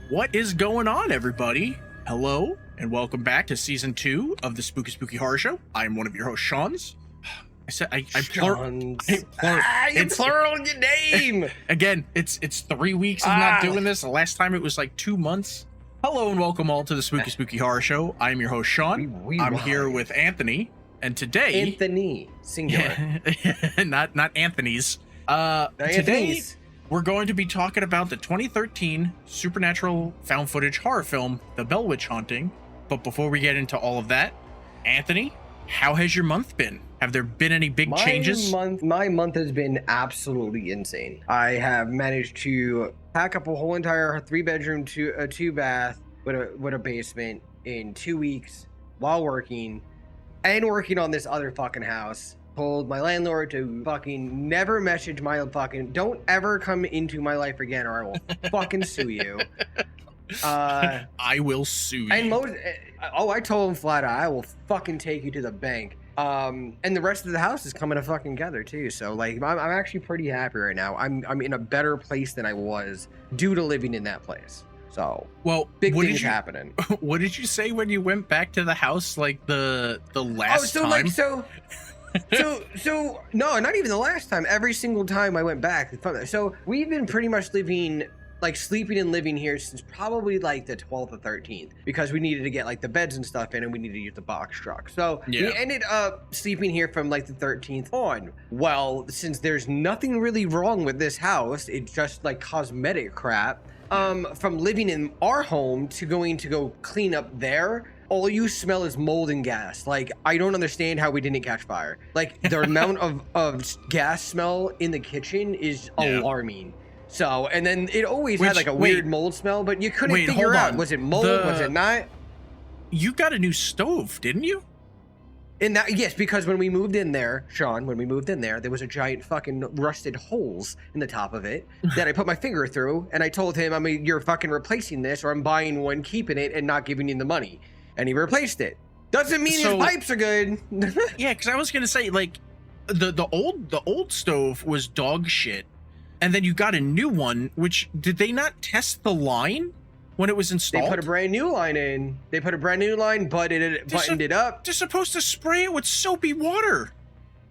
What is going on, everybody? Hello, and welcome back to season 2 of the Spooky Horror Show. I am one of your hosts, Sean's. I said it's plural in your name. Again, it's 3 weeks of not doing this. The last time it was like 2 months. Hello and welcome all to the Spooky Horror Show. I am your host, Sean. I'm here with Anthony, and today Anthony singular, not Anthony's. Today we're going to be talking about the 2013 supernatural found footage horror film, The Bell Witch Haunting. But before we get into all of that, Anthony, how has your month been? Have there been any big changes? My month has been absolutely insane. I have managed to pack up a whole entire 3-bedroom, 2-bath with a basement in 2 weeks while working on this other fucking house. Told my landlord to fucking never message my fucking, don't ever come into my life again or I will fucking sue you. I will sue you. And I told him flat out, I will fucking take you to the bank. And the rest of the house is coming to fucking together too. So like, I'm actually pretty happy right now. I'm in a better place than I was due to living in that place. So well, big things happening. What did you say when you went back to the house? Like the last time? So no, not even the last time. Every single time I went back. So we've been pretty much sleeping and living here since probably like the 12th or 13th, because we needed to get like the beds and stuff in and we needed to use the box truck. So we ended up sleeping here from like the 13th on. Well, since there's nothing really wrong with this house, it's just like cosmetic crap. From living in our home to going to go clean up there, all you smell is mold and gas. Like, I don't understand how we didn't catch fire. Like, the amount of gas smell in the kitchen is alarming. So, and then it always had like a weird mold smell, but you couldn't figure out, was it mold, was it not? You got a new stove, didn't you? Yes, because when we moved in there, Sean, there was a giant fucking rusted holes in the top of it that I put my finger through, and I told him, you're fucking replacing this, or I'm buying one, keeping it, and not giving you the money. And he replaced it. Doesn't mean his pipes are good. Yeah, because I was gonna say, like, the old stove was dog shit, and then you got a new one. Which, did they not test the line when it was installed? They put a brand new line in. Buttoned it up. They're supposed to spray it with soapy water.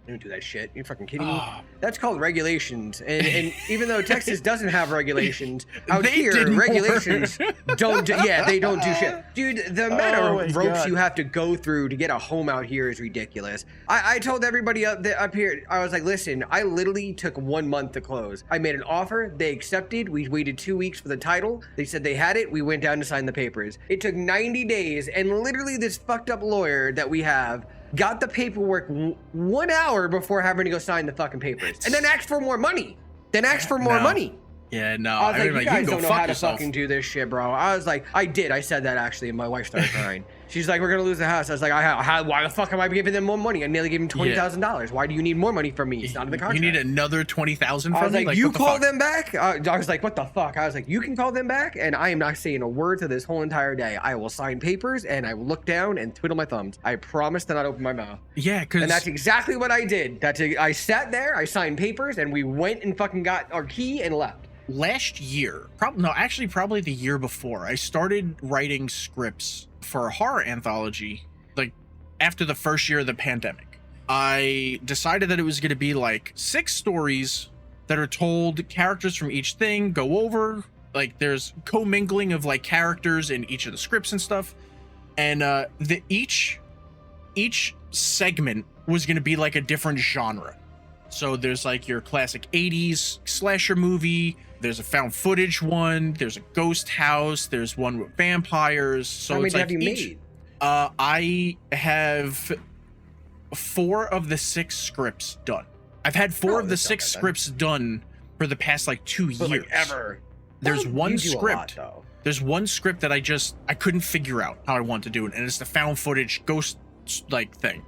Don't do that shit. You're fucking kidding me? That's called regulations. And even though Texas doesn't have regulations, out here, regulations don't do shit. Dude, the amount of ropes you have to go through to get a home out here is ridiculous. I told everybody up here, I was like, listen, I literally took 1 month to close. I made an offer. They accepted. We waited 2 weeks for the title. They said they had it. We went down to sign the papers. It took 90 days. And literally this fucked up lawyer that we have got the paperwork 1 hour before having to go sign the fucking papers, and then asked for more money. Yeah, no. I was like, you guys don't know how to fucking do this shit, bro. I was like, I said that actually, and my wife started crying. She's like, we're gonna lose the house. I was like, why the fuck am I giving them more money? I nearly gave them $20,000. Why do you need more money from me? It's not in the contract. You need another $20,000 from me? I was like, you call them back? I was like, what the fuck? I was like, you can call them back, and I am not saying a word to this whole entire day. I will sign papers, and I will look down and twiddle my thumbs. I promise to not open my mouth. Yeah, and that's exactly what I did. I sat there, I signed papers, and we went and fucking got our key and left. Last year, probably the year before, I started writing scripts for a horror anthology, like after the first year of the pandemic. I decided that it was going to be like 6 stories that are told, characters from each thing go over, like there's commingling of like characters in each of the scripts and stuff. And each segment was going to be like a different genre. So there's like your classic 80s slasher movie, there's a found footage one, there's a ghost house, there's one with vampires. So how it's many like have you made? I have 4 of the 6 scripts done. I've had 4 of the 6 scripts done for the past like 2 years. Like ever. There's one script. There's one script that I couldn't figure out how I want to do it, and it's the found footage ghost like thing.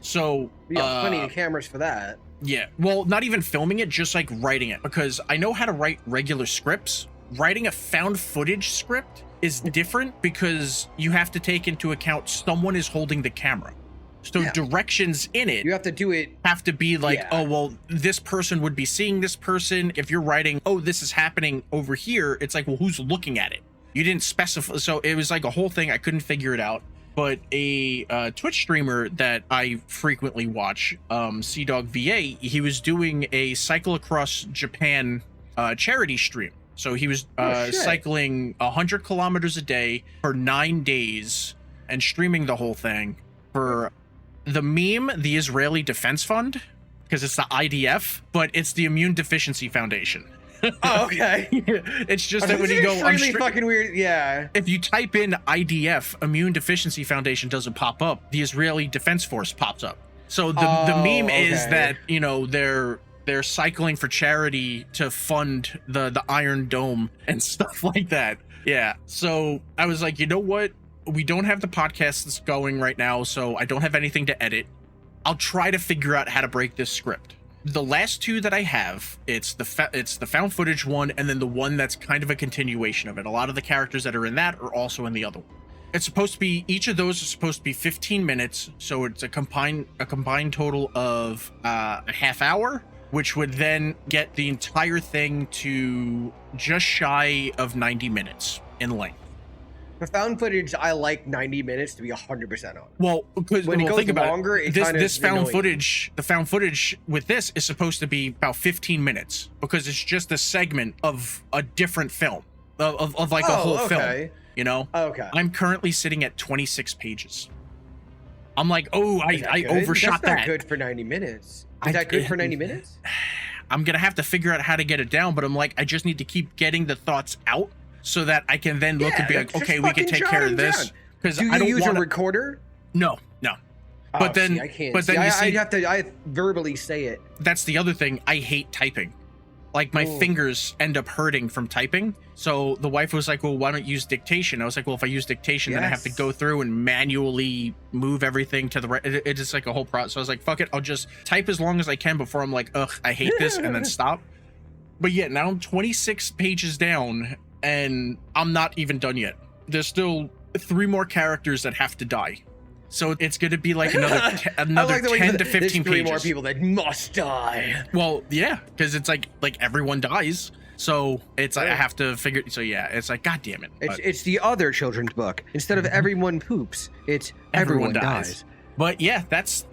So we have plenty of cameras for that. Yeah, well, not even filming it, just like writing it, because I know how to write regular scripts. Writing a found footage script is different because you have to take into account someone is holding the camera. So directions in it, you have to do it, have to be like, oh, well, this person would be seeing this person. If you're writing, oh, this is happening over here, it's like, well, who's looking at it? You didn't specify, so it was like a whole thing. I couldn't figure it out. But a Twitch streamer that I frequently watch, CDog VA, he was doing a cycle across Japan charity stream. So he was cycling 100 kilometers a day for 9 days and streaming the whole thing for the meme, the Israeli Defense Fund, because it's the IDF, but it's the Immune Deficiency Foundation. Oh, okay. It's just that when you go, really fucking weird. Yeah. If you type in IDF, Immune Deficiency Foundation, doesn't pop up. The Israeli Defense Force pops up. So the meme is that, you know, they're cycling for charity to fund the Iron Dome and stuff like that. Yeah. So I was like, you know what? We don't have the podcast that's going right now, so I don't have anything to edit. I'll try to figure out how to break this script. The last two that I have, it's the found footage one, and then the one that's kind of a continuation of it. A lot of the characters that are in that are also in the other one. It's supposed to be, each of those is supposed to be 15 minutes, so it's a combined total of a half hour, which would then get the entire thing to just shy of 90 minutes in length. For found footage, I like 90 minutes to be 100% on. Well, because when it goes think about longer, it, it's this found annoying. footage, the found footage with this is supposed to be about 15 minutes because it's just a segment of a different film, of like a whole film. You know? Okay. I'm currently sitting at 26 pages. I'm like, oh, I overshot That's not that. good for 90 minutes. Is that good for 90 minutes? I'm gonna have to figure out how to get it down, but I'm like, I just need to keep getting the thoughts out so that I can then look and be like, okay, we can take care of this. Because Do you use a recorder? No. But then, I can't. But then you see, I verbally say it. That's the other thing. I hate typing. Like my fingers end up hurting from typing. So the wife was like, well, why don't you use dictation? I was like, well, if I use dictation, then I have to go through and manually move everything to the right. It's just like a whole process. So I was like, fuck it. I'll just type as long as I can before I'm like, ugh, I hate this, and then stop. But yeah, now I'm 26 pages down and I'm not even done yet. There's still 3 more characters that have to die. So it's going to be like another 10 to 15 there's 3 pages. more people that must die. Well, yeah, because it's like everyone dies. So it's like I have to figure. So yeah, it's like, God damn it. It's the other children's book. Instead of everyone poops, it's everyone dies. But yeah, that's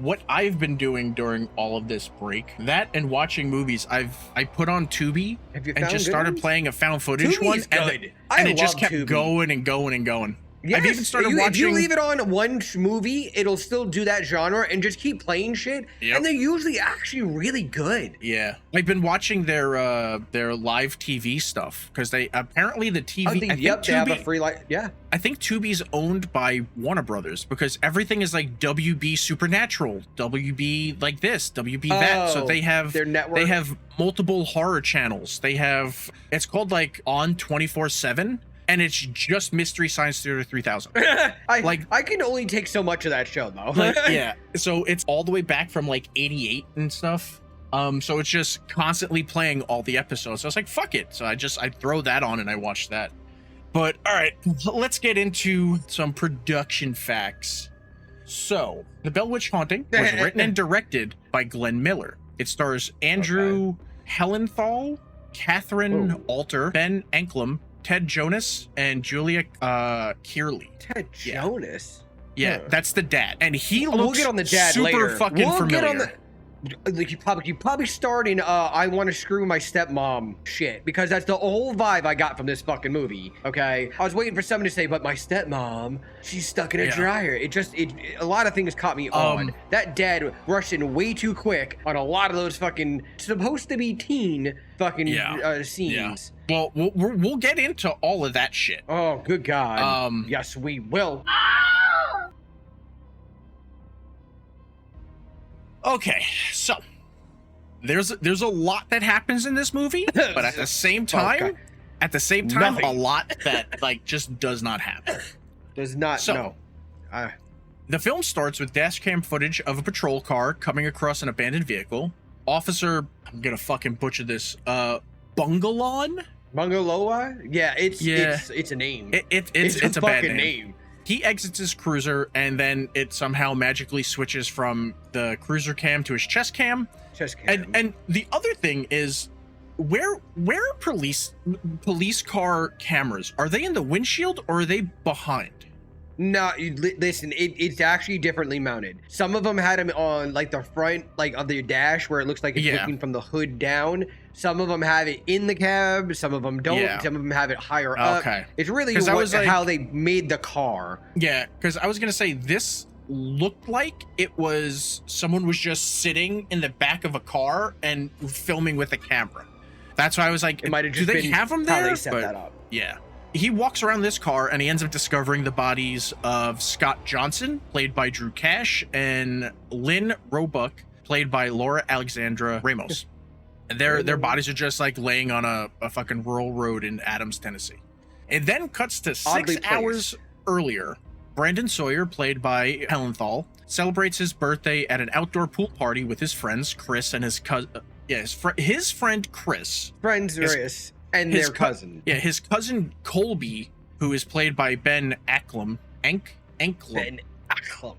what I've been doing during all of this break. That and watching movies. I put on Tubi and just started playing a found footage Tubi's one, good. and it just kept going and going and going. Yes, I've even started if you watching. leave it on one movie, it'll still do that genre and just keep playing shit. Yep. And they're usually actually really good. Yeah, I've been watching their live TV stuff because they apparently the TV. They have a free I think Tubi's owned by Warner Brothers because everything is like WB Supernatural, WB like this, WB that. So they have their network. They have multiple horror channels. They have it's called like On 24/7. And it's just Mystery Science Theater 3000. I can only take so much of that show though. Yeah. So it's all the way back from like 88 and stuff. So it's just constantly playing all the episodes. So I was like, fuck it. So I throw that on and I watch that. But all right, let's get into some production facts. So The Bell Witch Haunting was written and directed by Glenn Miller. It stars Andrew Hellenthal, Catherine Alter, Ben Anklam, Ted Jonas, and Julia Kearley. Ted Jonas? Yeah, that's the dad. And he looks we'll get on the dad super later. fucking familiar. Get on the, like you probably starting I want to screw my stepmom shit, because that's the whole vibe I got from this fucking movie. Okay, I was waiting for someone to say, but my stepmom, she's stuck in a dryer. A lot of things caught me on. That dad rushed in way too quick on a lot of those fucking supposed to be teen fucking scenes. Yeah. Well, we'll get into all of that shit. Oh, good God. Yes, we will. Okay, so there's a lot that happens in this movie, but at the same time, Nothing. a lot that like just does not happen. Does not. So, no. The film starts with dash cam footage of a patrol car coming across an abandoned vehicle. Officer, I'm gonna fucking butcher this. Bungalon? Bungalowa? Yeah, it's a name. It's a bad fucking name. He exits his cruiser, and then it somehow magically switches from the cruiser cam to his chest cam. Chest cam. And the other thing is, where are police car cameras? Are they in the windshield or are they behind? No, listen, it's actually differently mounted. Some of them had them on like the front, like of the dash, where it looks like it's looking from the hood down. Some of them have it in the cab. Some of them don't. Yeah. Some of them have it higher up. Okay. It's really how they made the car. Yeah, because I was gonna say this looked like it was someone was just sitting in the back of a car and filming with a camera. That's why I was like, it might have just do they been have them there? How they set that up. Yeah. He walks around this car and he ends up discovering the bodies of Scott Johnson, played by Drew Cash, and Lynn Roebuck, played by Laura Alexandra Ramos. And their bodies are just like laying on a fucking rural road in Adams, Tennessee. It then cuts to 6 hours earlier. Brandon Sawyer, played by Hellenthal, celebrates his birthday at an outdoor pool party with his friends Chris and his cousin. His friend Chris. And their cousin. His cousin Colby, who is played by Ben Acklam. Ben Acklam.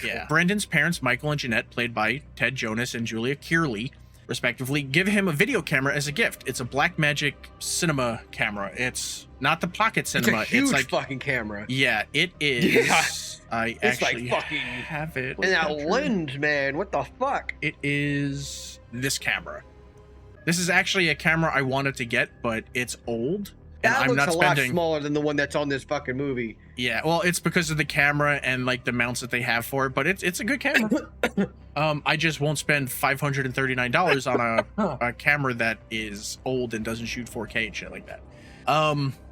Yeah. Brandon's parents, Michael and Jeanette, played by Ted Jonas and Julia Kearley, respectively, give him a video camera as a gift. It's a Blackmagic cinema camera. It's not the pocket cinema. It's a huge like, fucking camera. Yeah, it is. Yeah. I it's actually like fucking have it. And that lens, man. What the fuck? It is this camera. This is actually a camera I wanted to get, but it's old. And That I'm looks not a spending... lot smaller than the one that's on this fucking movie. Yeah, well, it's because of the camera and like the mounts that they have for it, but it's a good camera. I just won't spend $539 on a camera that is old and doesn't shoot 4K and shit like that.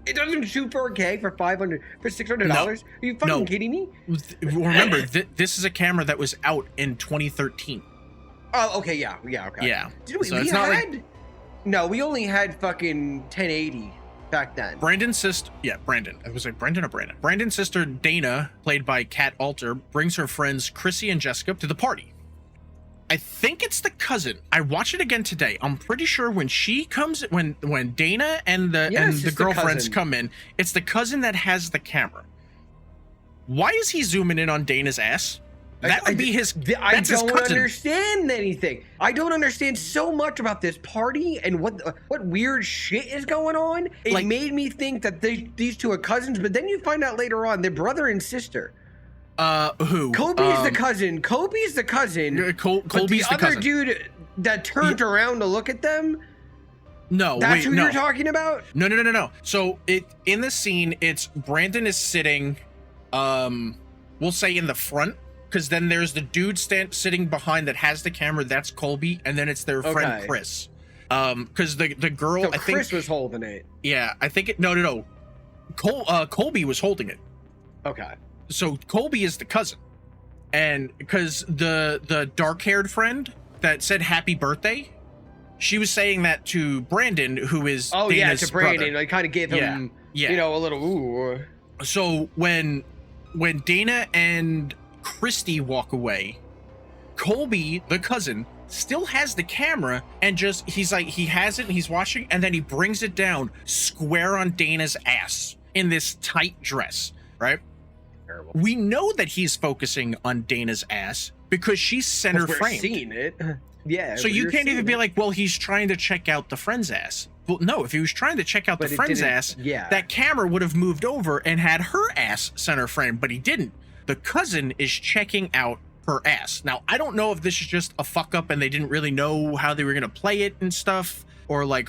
It doesn't shoot 4K for $600? No, Are you fucking kidding me? Remember, this is a camera that was out in 2013. Oh, okay, yeah, okay. Yeah. Did we, So we it's not like... No, we only had fucking 1080 back then. Brandon's sister, Brandon. I was like Brendan or Brandon. Brandon's sister Dana, played by Kat Alter, brings her friends Chrissy and Jessica to the party. I think it's the cousin. I watched it again today. I'm pretty sure when she comes, when Dana and the girlfriends come in, it's the cousin that has the camera. Why is he zooming in on Dana's ass? That would be his. I don't understand anything. I don't understand so much about this party and what weird shit is going on. It made me think that these two are cousins, but then you find out later on they're brother and sister. Who? Kobe's the cousin. Kobe's the cousin. Colby's the other cousin. Dude that turned around to look at them. No, that's who you're talking about. No. So in the scene, it's Brandon is sitting, we'll say in the front. Because then there's the dude sitting behind that has the camera. That's Colby, and then it's their friend Chris. Because the girl, so I think Chris was holding it. Yeah, I think it. No. Colby was holding it. Okay. So Colby is the cousin, and because the dark-haired friend that said happy birthday, she was saying that to Brandon, who is Dana's to Brandon. brother. I kind of gave him, a little ooh. So when Dana and Christy walk away, Colby, the cousin, still has the camera and he's like, he has it and he's watching, and then he brings it down square on Dana's ass in this tight dress, right? Terrible. We know that he's focusing on Dana's ass because she's center framed. We're seeing it. Yeah. So you can't even be like, well, he's trying to check out the friend's ass. Well, no, if he was trying to check out the friend's ass, that camera would have moved over and had her ass center framed, but he didn't. The cousin is checking out her ass. Now, I don't know if this is just a fuck up and they didn't really know how they were going to play it and stuff, or like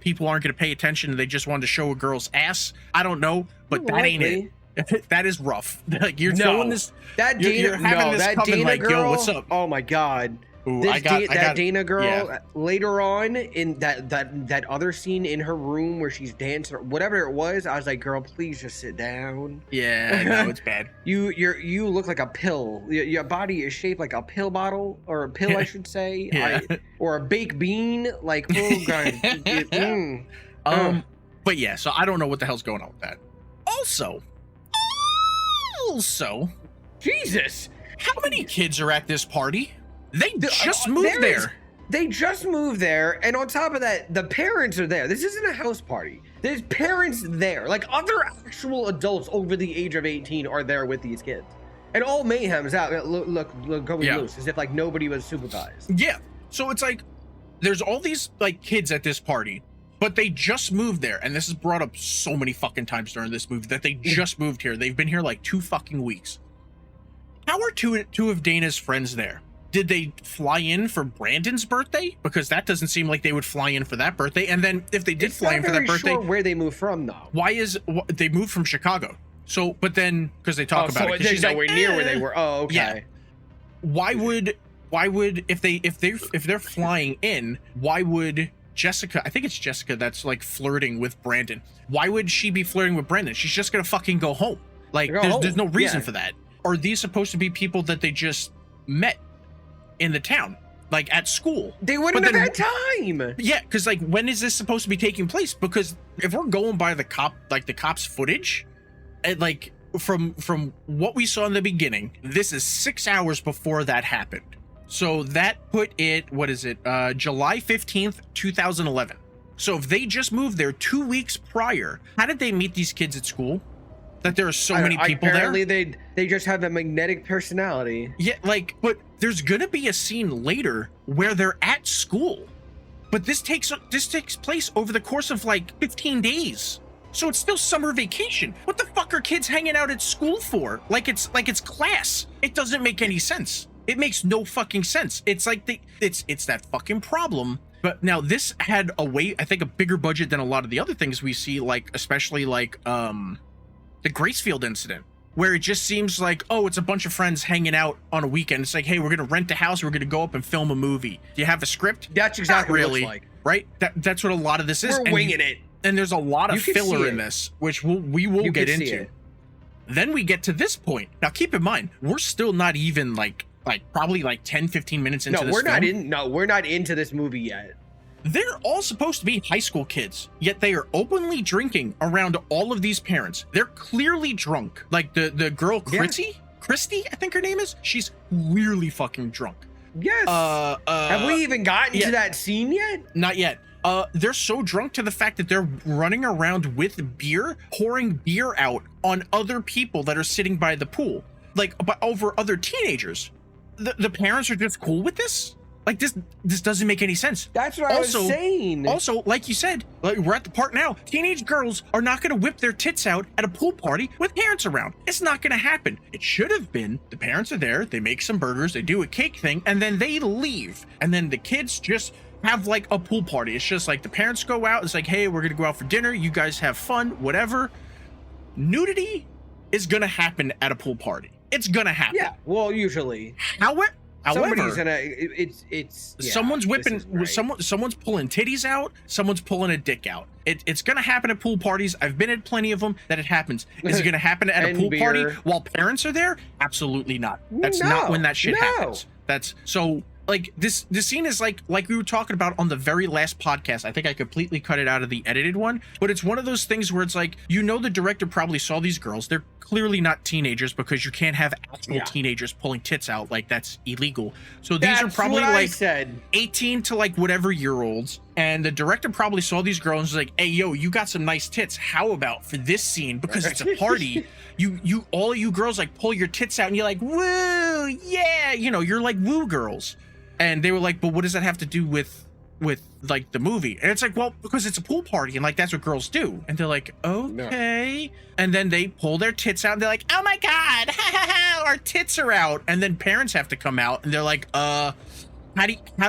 people aren't going to pay attention and they just wanted to show a girl's ass. I don't know, but that ain't it. That is rough. Like you're throwing this. You're having this coming like, yo, what's up? Oh my God. Ooh, that Dana girl later on in that other scene in her room where she's dancing or whatever it was, I was like, girl, please just sit down. Yeah, I know, it's bad. You look like a pill. Your body is shaped like a pill bottle, or a pill, I should say, or a baked bean. Like, oh God. But yeah, so I don't know what the hell's going on with that. Also, Jesus, how many kids are at this party? They just moved there. They just moved there, and on top of that, the parents are there. This isn't a house party. There's parents there. Like, other actual adults over the age of 18 are there with these kids. And all mayhem's out. Look going loose, as if, like, nobody was supervised. Yeah. So it's like, there's all these like kids at this party, but they just moved there, and this is brought up so many fucking times during this movie that they just moved here. They've been here like 2 fucking weeks. How are two of Dana's friends there? Did they fly in for Brandon's birthday? Because that doesn't seem like they would fly in for that birthday. And then if they did fly in for that birthday, sure where they moved from though. They moved from Chicago? So, but then because they talk about it, she's nowhere near where they were. Oh, okay. Yeah. Why would if they're flying in? Why would Jessica? I think it's Jessica that's like flirting with Brandon. Why would she be flirting with Brandon? She's just gonna fucking go home. Like there's no reason for that. Are these supposed to be people that they just met in the town, like at school? They wouldn't have had time. Yeah, because like when is this supposed to be taking place? Because if we're going by the cops footage, and like from what we saw in the beginning, this is 6 hours before that happened. So that put it, what is it, July 15th 2011. So if they just moved there 2 weeks prior, how did they meet these kids at school? That there are so many people apparently there. They just have a magnetic personality. Yeah, like, but there's gonna be a scene later where they're at school, but this takes place over the course of like 15 days. So it's still summer vacation. What the fuck are kids hanging out at school for? Like it's class. It doesn't make any sense. It makes no fucking sense. It's like it's that fucking problem. But now this had I think a bigger budget than a lot of the other things we see, like especially like the Gracefield incident, where it just seems like, oh, it's a bunch of friends hanging out on a weekend. It's like, hey, we're gonna rent a house, we're gonna go up and film a movie. Do you have a script? That's exactly what it looks like. Right? That's what a lot of this is. We're winging it. And there's a lot of filler in this, which we will get into. Then we get to this point. Now keep in mind, we're still not even like probably like 10-15 minutes into this film. We're not into this movie yet. They're all supposed to be high school kids, yet they are openly drinking around all of these parents. They're clearly drunk. Like the girl Christy, I think her name is. She's clearly fucking drunk. Yes. Have we even gotten to that scene yet? Not yet. They're so drunk to the fact that they're running around with beer, pouring beer out on other people that are sitting by the pool, like over other teenagers. The parents are just cool with this. Like this doesn't make any sense. That's what I was saying. Also, like you said, like we're at the part now. Teenage girls are not going to whip their tits out at a pool party with parents around. It's not going to happen. It should have been the parents are there. They make some burgers. They do a cake thing, and then they leave. And then the kids just have like a pool party. It's just like the parents go out. It's like, hey, we're going to go out for dinner. You guys have fun, whatever. Nudity is going to happen at a pool party. It's going to happen. Yeah. Well, usually. However, somebody's gonna someone's whipping someone's pulling titties out, someone's pulling a dick out. It's gonna happen at pool parties. I've been at plenty of them that it happens. Is it gonna happen at a pool party while parents are there? Absolutely not. That's not when that shit happens. That's so like this scene is like we were talking about on the very last podcast. I think I completely cut it out of the edited one, but it's one of those things where it's like, the director probably saw these girls. They're clearly not teenagers because you can't have actual teenagers pulling tits out. Like that's illegal. So these are probably like 18 to like whatever year olds. And the director probably saw these girls and was like, hey, yo, you got some nice tits. How about for this scene? Because it's a party, all of you girls like pull your tits out and you're like, woo, yeah. You're like woo girls. And they were like, but what does that have to do with like the movie? And it's like, well, because it's a pool party and like that's what girls do. And they're like, okay. No. And then they pull their tits out and they're like, oh my god, our tits are out. And then parents have to come out and they're like, how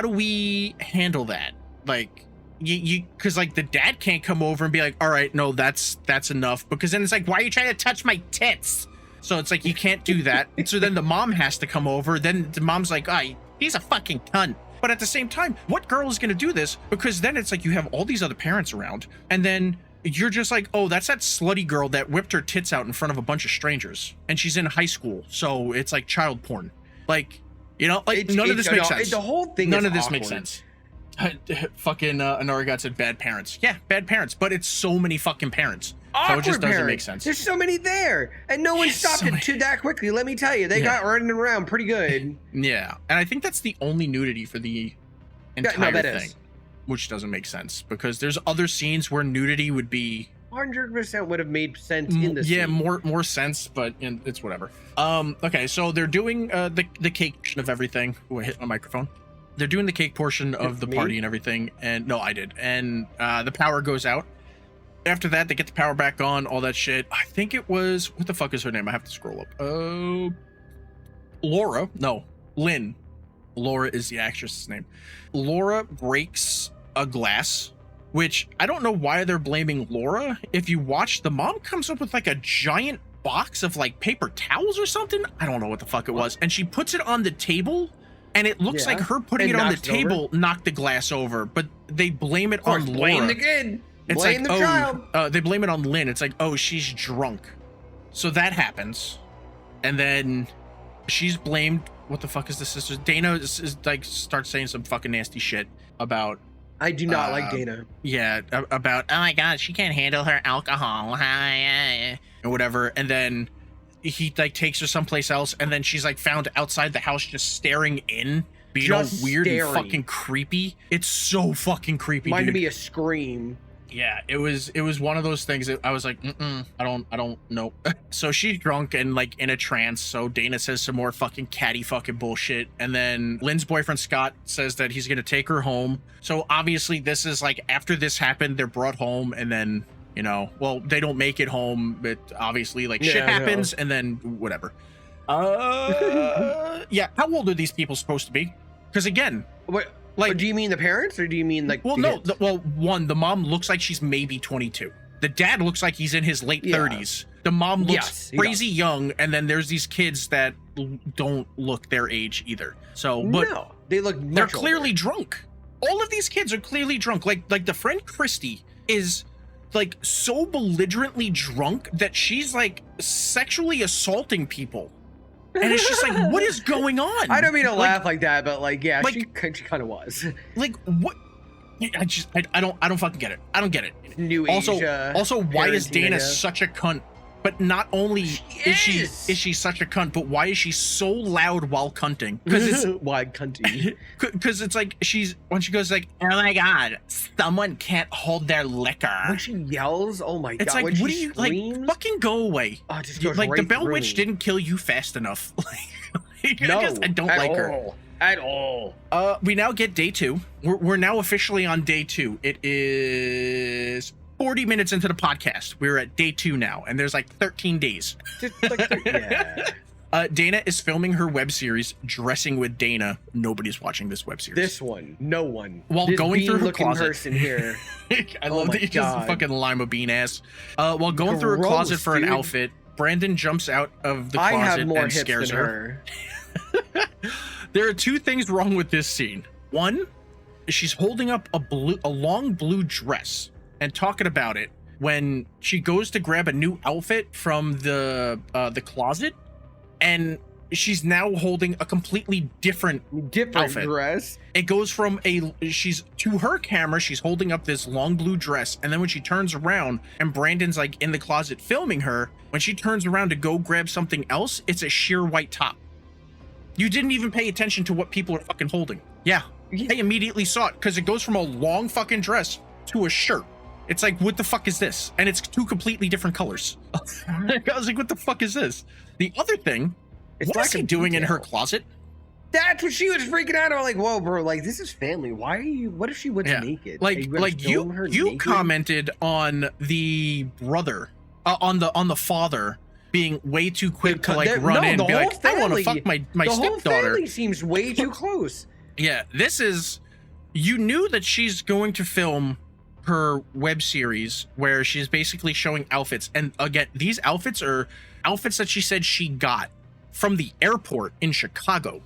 do we handle that? Like because like the dad can't come over and be like, all right, no, that's enough, because then it's like, why are you trying to touch my tits? So it's like you can't do that. So then the mom has to come over. Then the mom's like, he's a fucking cunt. But at the same time, what girl is going to do this? Because then it's like you have all these other parents around, and then you're just like, oh, that's that slutty girl that whipped her tits out in front of a bunch of strangers, and she's in high school, so it's like child porn. Like, like none of this makes sense. The whole thing. None of this makes sense. Fucking Anorigat said bad parents. Yeah, bad parents, but it's so many fucking parents. So it just doesn't make sense. There's so many there, and no one stopped it to that quickly. Let me tell you, they got running around pretty good. Yeah, and I think that's the only nudity for the entire thing, which doesn't make sense because there's other scenes where nudity would be 100% would have made sense in this. Yeah, more sense, but it's whatever. Okay, so they're doing the cake of everything. Oh, I hit my microphone. they're doing the cake portion of the Me? party and everything, and no, I did. And the power goes out. After that, they get the power back on, all that shit. I think it was, what the fuck is her name? I have to scroll up. Laura, no, Lynn. Laura is the actress's name. Laura breaks a glass, which I don't know why they're blaming Laura. If you watch, the mom comes up with like a giant box of like paper towels or something. I don't know what the fuck it was. And she puts it on the table, and it looks like her putting it on the table knocked the glass over, but they blame it on Laura. Blame the kid. It's blame like, the child. They blame it on Lynn. It's like, oh, she's drunk. So that happens. And then she's blamed. What the fuck is the sister? Dana is like, starts saying some fucking nasty shit about. I do not like Dana. Yeah, about, oh my God, she can't handle her alcohol. And whatever. And then he like takes her someplace else. And then she's like found outside the house just staring in. Being all weird and fucking creepy. It's so fucking creepy. Reminded me of Scream. Yeah, it was one of those things that I was like, I don't know. So she's drunk and like in a trance. So Dana says some more fucking catty fucking bullshit. And then Lynn's boyfriend Scott says that he's going to take her home. So obviously this is like, after this happened, they're brought home, and then, you know, well, they don't make it home, but obviously like shit happens, and then whatever. Yeah. How old are these people supposed to be? Because again, what? Like, do you mean the parents, or do you mean like? Well, no. One, the mom looks like she's maybe 22. The dad looks like he's in his late 30s. The mom looks crazy young, and then there's these kids that don't look their age either. So, but no, they look. They're clearly drunk. All of these kids are clearly drunk. Like the friend Christy is like so belligerently drunk that she's like sexually assaulting people. And it's just like, what is going on? I don't mean to laugh like that, but like, yeah, she kind of was. Like, what? I don't fucking get it. I don't get it. New age. Also, why is Dana such a cunt? But not only is she such a cunt, but why is she so loud while cunting? Because it's why cunty? Because it's like when she goes like, oh my God, someone can't hold their liquor. When she yells, oh my God. It's like, when what do she you screams, like? Fucking go away. Oh, it just goes like right the Bell through Witch me. didn't kill you fast enough. No, I don't like her at all. We now get day 2. We're now officially on day 2. It is 40 minutes into the podcast. We're at day 2 now, and there's like 13 days. Yeah. Dana is filming her web series, Dressing with Dana. Nobody's watching this web series. This one, no one. While this going through her closet. person here. I love that you just fucking lima bean ass. While going through her closet for an outfit, Brandon jumps out of the closet I have more and hips scares than her. There are 2 things wrong with this scene. One, she's holding up a long blue dress and talking about it when she goes to grab a new outfit from the closet, and she's now holding a completely different outfit. Dress. It goes from she's to her camera, she's holding up this long blue dress, and then when she turns around and Brandon's like in the closet filming her, when she turns around to go grab something else, it's a sheer white top. You didn't even pay attention to what people are fucking holding. Yeah, I immediately saw it because it goes from a long fucking dress to a shirt. It's like, what the fuck is this? And it's 2 completely different colors. I was like, what the fuck is this? The other thing, what is he doing in her closet? That's what she was freaking out. I'm like, whoa, bro, like, this is family. Why are you, what if she was naked? You commented on the brother, on the father being way too quick to like run in and be like, I want to fuck my stepdaughter. The whole family seems way too close. Yeah, this is, you knew that she's going to film her web series where she's basically showing outfits. And again, these outfits are outfits that she said she got from the airport in Chicago.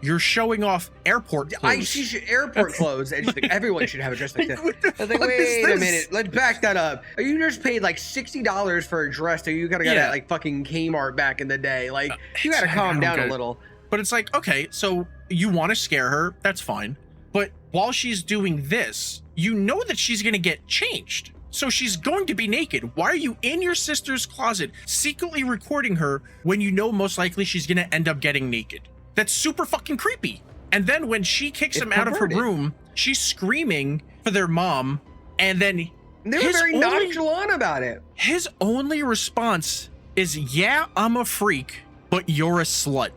You're showing off airport clothes. Airport clothes, and like, everyone should have a dress like that. I was like, wait a minute, let's back that up. You just paid like $60 for a dress that you gotta get at like fucking Kmart back in the day. Like, you gotta calm down a little. But it's like, okay, so you want to scare her, that's fine. But while she's doing this, you know that she's gonna get changed. So she's going to be naked. Why are you in your sister's closet secretly recording her when you know most likely she's gonna end up getting naked? That's super fucking creepy. And then when she kicks him out of her room, she's screaming for their mom, and then they were very nonchalant about it. His only response is, yeah, I'm a freak, but you're a slut.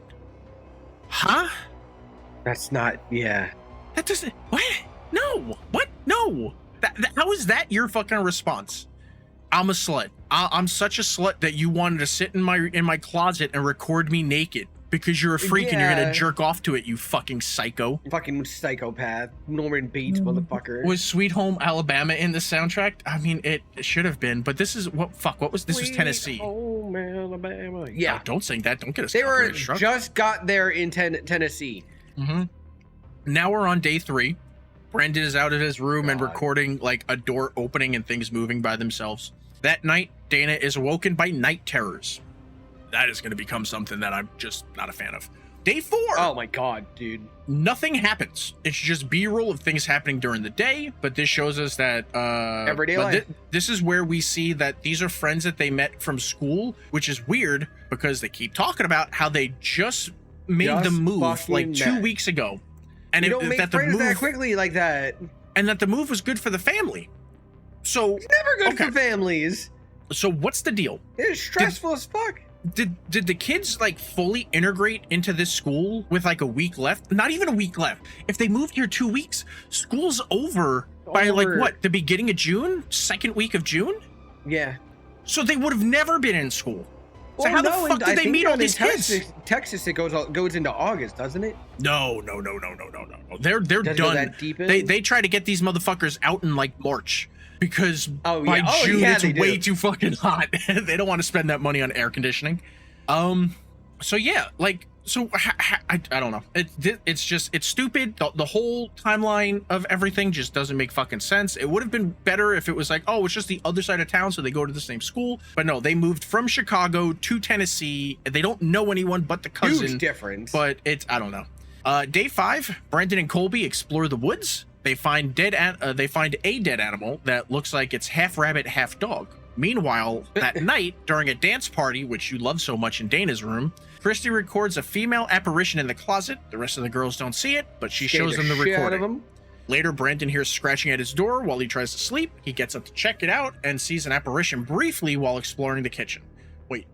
Huh? That's not. Yeah. That doesn't. What? No. What? No. How is that your fucking response? I'm a slut. I'm such a slut that you wanted to sit in my closet and record me naked because you're a freak and you're gonna jerk off to it, you fucking psycho. Fucking psychopath. Norman Bates, motherfucker. Was Sweet Home Alabama in the soundtrack? I mean, it should have been, but this is what was this? Was Tennessee? Home Alabama. Yeah. Oh, don't sing that. Don't get us. They were just got there in Tennessee. Mm-hmm. Now we're on day 3. Brandon is out of his room and recording like a door opening and things moving by themselves. That night, Dana is awoken by night terrors. That is going to become something that I'm just not a fan of. Day 4. Oh my god, dude. Nothing happens. It's just B-roll of things happening during the day, but this shows us that everyday life. This is where we see that these are friends that they met from school, which is weird because they keep talking about how they just made the move like 2 weeks ago. And you don't make friends that quickly like that. And that the move was good for the family. So it's never good for families. So what's the deal? It's stressful as fuck. Did the kids like fully integrate into this school with like a week left? Not even a week left. If they moved here 2 weeks, school's over by like what? The beginning of June? Second week of June? Yeah. So they would have never been in school. So well, how the fuck did they meet all these kids? Texas, it goes into August, doesn't it? No. They're done. They try to get these motherfuckers out in like March. Because by June it's way too fucking hot. They don't want to spend that money on air conditioning. So yeah, like, so I don't know. It's stupid. The whole timeline of everything just doesn't make fucking sense. It would have been better if it was like, oh, it's just the other side of town, so they go to the same school. But no, they moved from Chicago to Tennessee. They don't know anyone but the cousin. Huge difference. But I don't know. Day 5, Brandon and Colby explore the woods. They find a dead animal that looks like it's half rabbit, half dog. Meanwhile, that night, during a dance party, which you love so much in Dana's room, Christy records a female apparition in the closet. The rest of the girls don't see it, but she shows them the recording. Later, Brandon hears scratching at his door while he tries to sleep. He gets up to check it out and sees an apparition briefly while exploring the kitchen. Wait,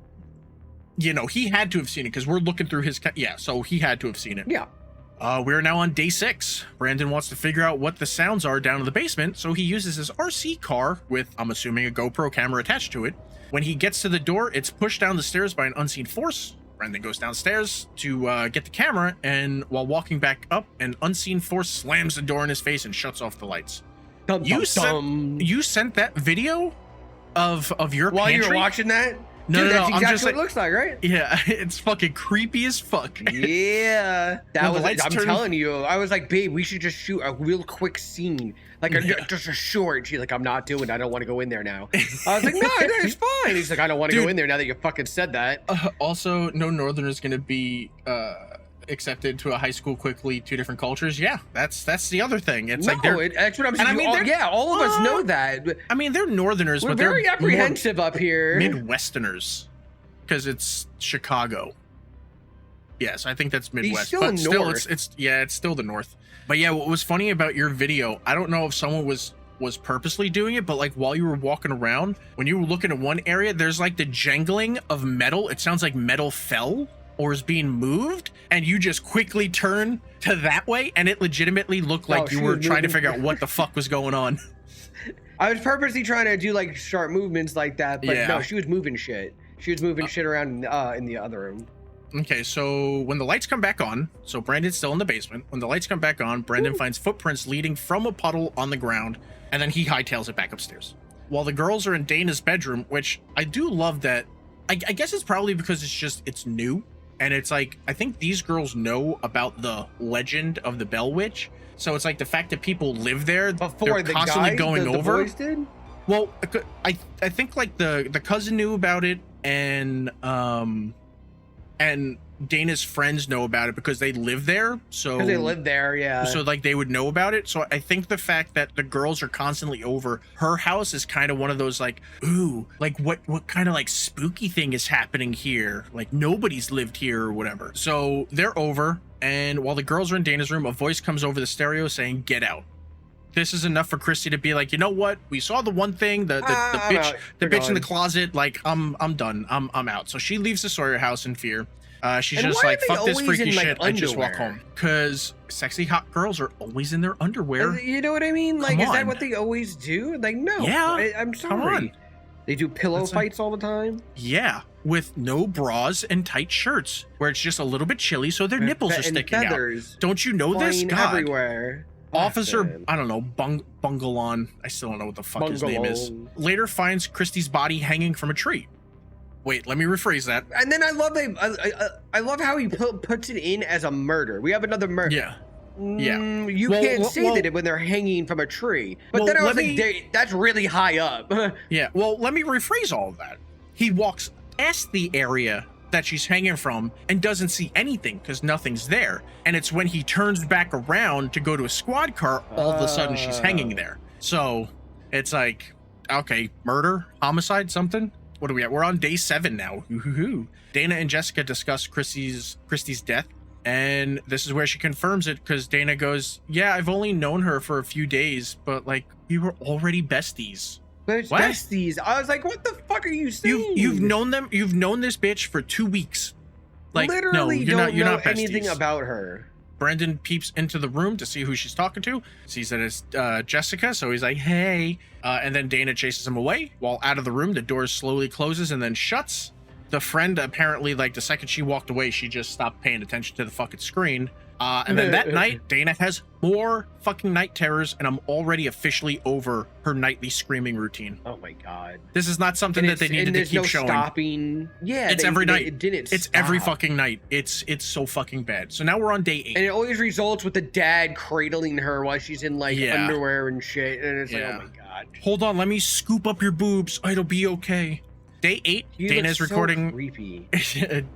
he had to have seen it because we're looking through his... so he had to have seen it. Yeah. We're now on day 6. Brandon wants to figure out what the sounds are down in the basement, so he uses his RC car with, I'm assuming, a GoPro camera attached to it. When he gets to the door, it's pushed down the stairs by an unseen force. Brandon goes downstairs to get the camera, and while walking back up, an unseen force slams the door in his face and shuts off the lights. You sent that video of your while pantry? You were watching that? No, dude, that's exactly I'm just what it looks like, right? Yeah, it's fucking creepy as fuck. Yeah, I'm telling you, I was like, babe, we should just shoot a real quick scene, like just a short. She's like, I'm not doing it. I don't want to go in there now. I was like, no, it's fine. He's like, I don't want to go in there now that you fucking said that. Also, no Northerner's gonna be accepted to a high school quickly. 2 different cultures. Yeah, that's the other thing. It's that's what I'm saying. I mean, all of us know that. I mean, they're Northerners, but they're very apprehensive up here. Midwesterners, because it's Chicago. Yes, I think that's Midwest. But still, it's still the North. But yeah, what was funny about your video, I don't know if someone was purposely doing it, but like while you were walking around, when you were looking at one area, there's like the jangling of metal. It sounds like metal fell or is being moved, and you just quickly turn to that way, and it legitimately looked like you were trying to figure out what the fuck was going on. I was purposely trying to do like sharp movements like that, but no, she was moving shit. She was moving shit around in the other room. Okay, so when the lights come back on, so Brandon's still in the basement. When the lights come back on, Brandon finds footprints leading from a puddle on the ground, and then he hightails it back upstairs. While the girls are in Dana's bedroom, which I do love that. I guess it's probably because it's new. And it's like, I think these girls know about the legend of the Bell Witch. So it's like the fact that people live there, before they're constantly going over. The boys did? Well, I think like the cousin knew about it, and Dana's friends know about it because they live there. So they live there, yeah. So like they would know about it. So I think the fact that the girls are constantly over her house is kind of one of those like, ooh, like what kind of like spooky thing is happening here? Like nobody's lived here or whatever. So they're over, and while the girls are in Dana's room, a voice comes over the stereo saying, "Get out." This is enough for Christy to be like, you know what? We saw the one thing, the bitch in the closet. Like I'm done. I'm out. So she leaves the Sawyer house in fear. She's And just why like, are they fuck this always freaky in, like, shit. I just walk underwear? home. Because sexy hot girls are always in their underwear. You know what I mean? Like, Come is that on. what they always do? Like, no. Yeah, I'm come sorry. on. They do pillow That's fights all the time. Yeah, with no bras and tight shirts, where it's just a little bit chilly, so their nipples are And sticking out. feathers Don't you know this? flying God. everywhere. Officer, Listen. I don't know, Bungalon. I still don't know what the fuck his name is. Bungalow. Later finds Christie's body hanging from a tree. Wait, let me rephrase that. And then I love how he puts it in as a murder. We have another murder. Yeah. Yeah. You Well, can't well, say well- that when they're hanging from a tree. But Well, then I was let like, me- that's really high up. Yeah. Well, let me rephrase all of that. He walks past the area that she's hanging from and doesn't see anything because nothing's there. And it's when he turns back around to go to a squad car, all of a sudden she's hanging there. So it's like, okay, murder, homicide, something. What are we at? We're on day 7 now. Ooh-hoo-hoo. Dana and Jessica discuss Christie's death. And this is where she confirms it because Dana goes, yeah, I've only known her for a few days, but like we were already besties. But What? besties. I was like, what the fuck are you saying? You've known this bitch for 2 weeks. Like, Literally no, you're don't not know besties. anything about her. Brendan peeps into the room to see who she's talking to, sees that it's Jessica, so he's like, hey. And then Dana chases him away. While out of the room, the door slowly closes and then shuts. The friend, apparently, like, the second she walked away, she just stopped paying attention to the fucking screen. And then that night, Dana has more fucking night terrors, and I'm already officially over her nightly screaming routine. Oh my god. This is not something that they needed to there's keep no showing. stopping. Yeah, It's every night. It didn't It's every stop. fucking night. It's so fucking bad. So now we're on day 8. And it always results with the dad cradling her while she's in like Yeah. underwear and shit. And it's Yeah. like, oh my god. Hold on, let me scoop up your boobs. It'll be okay. Day 8, You Dana's look so recording. creepy.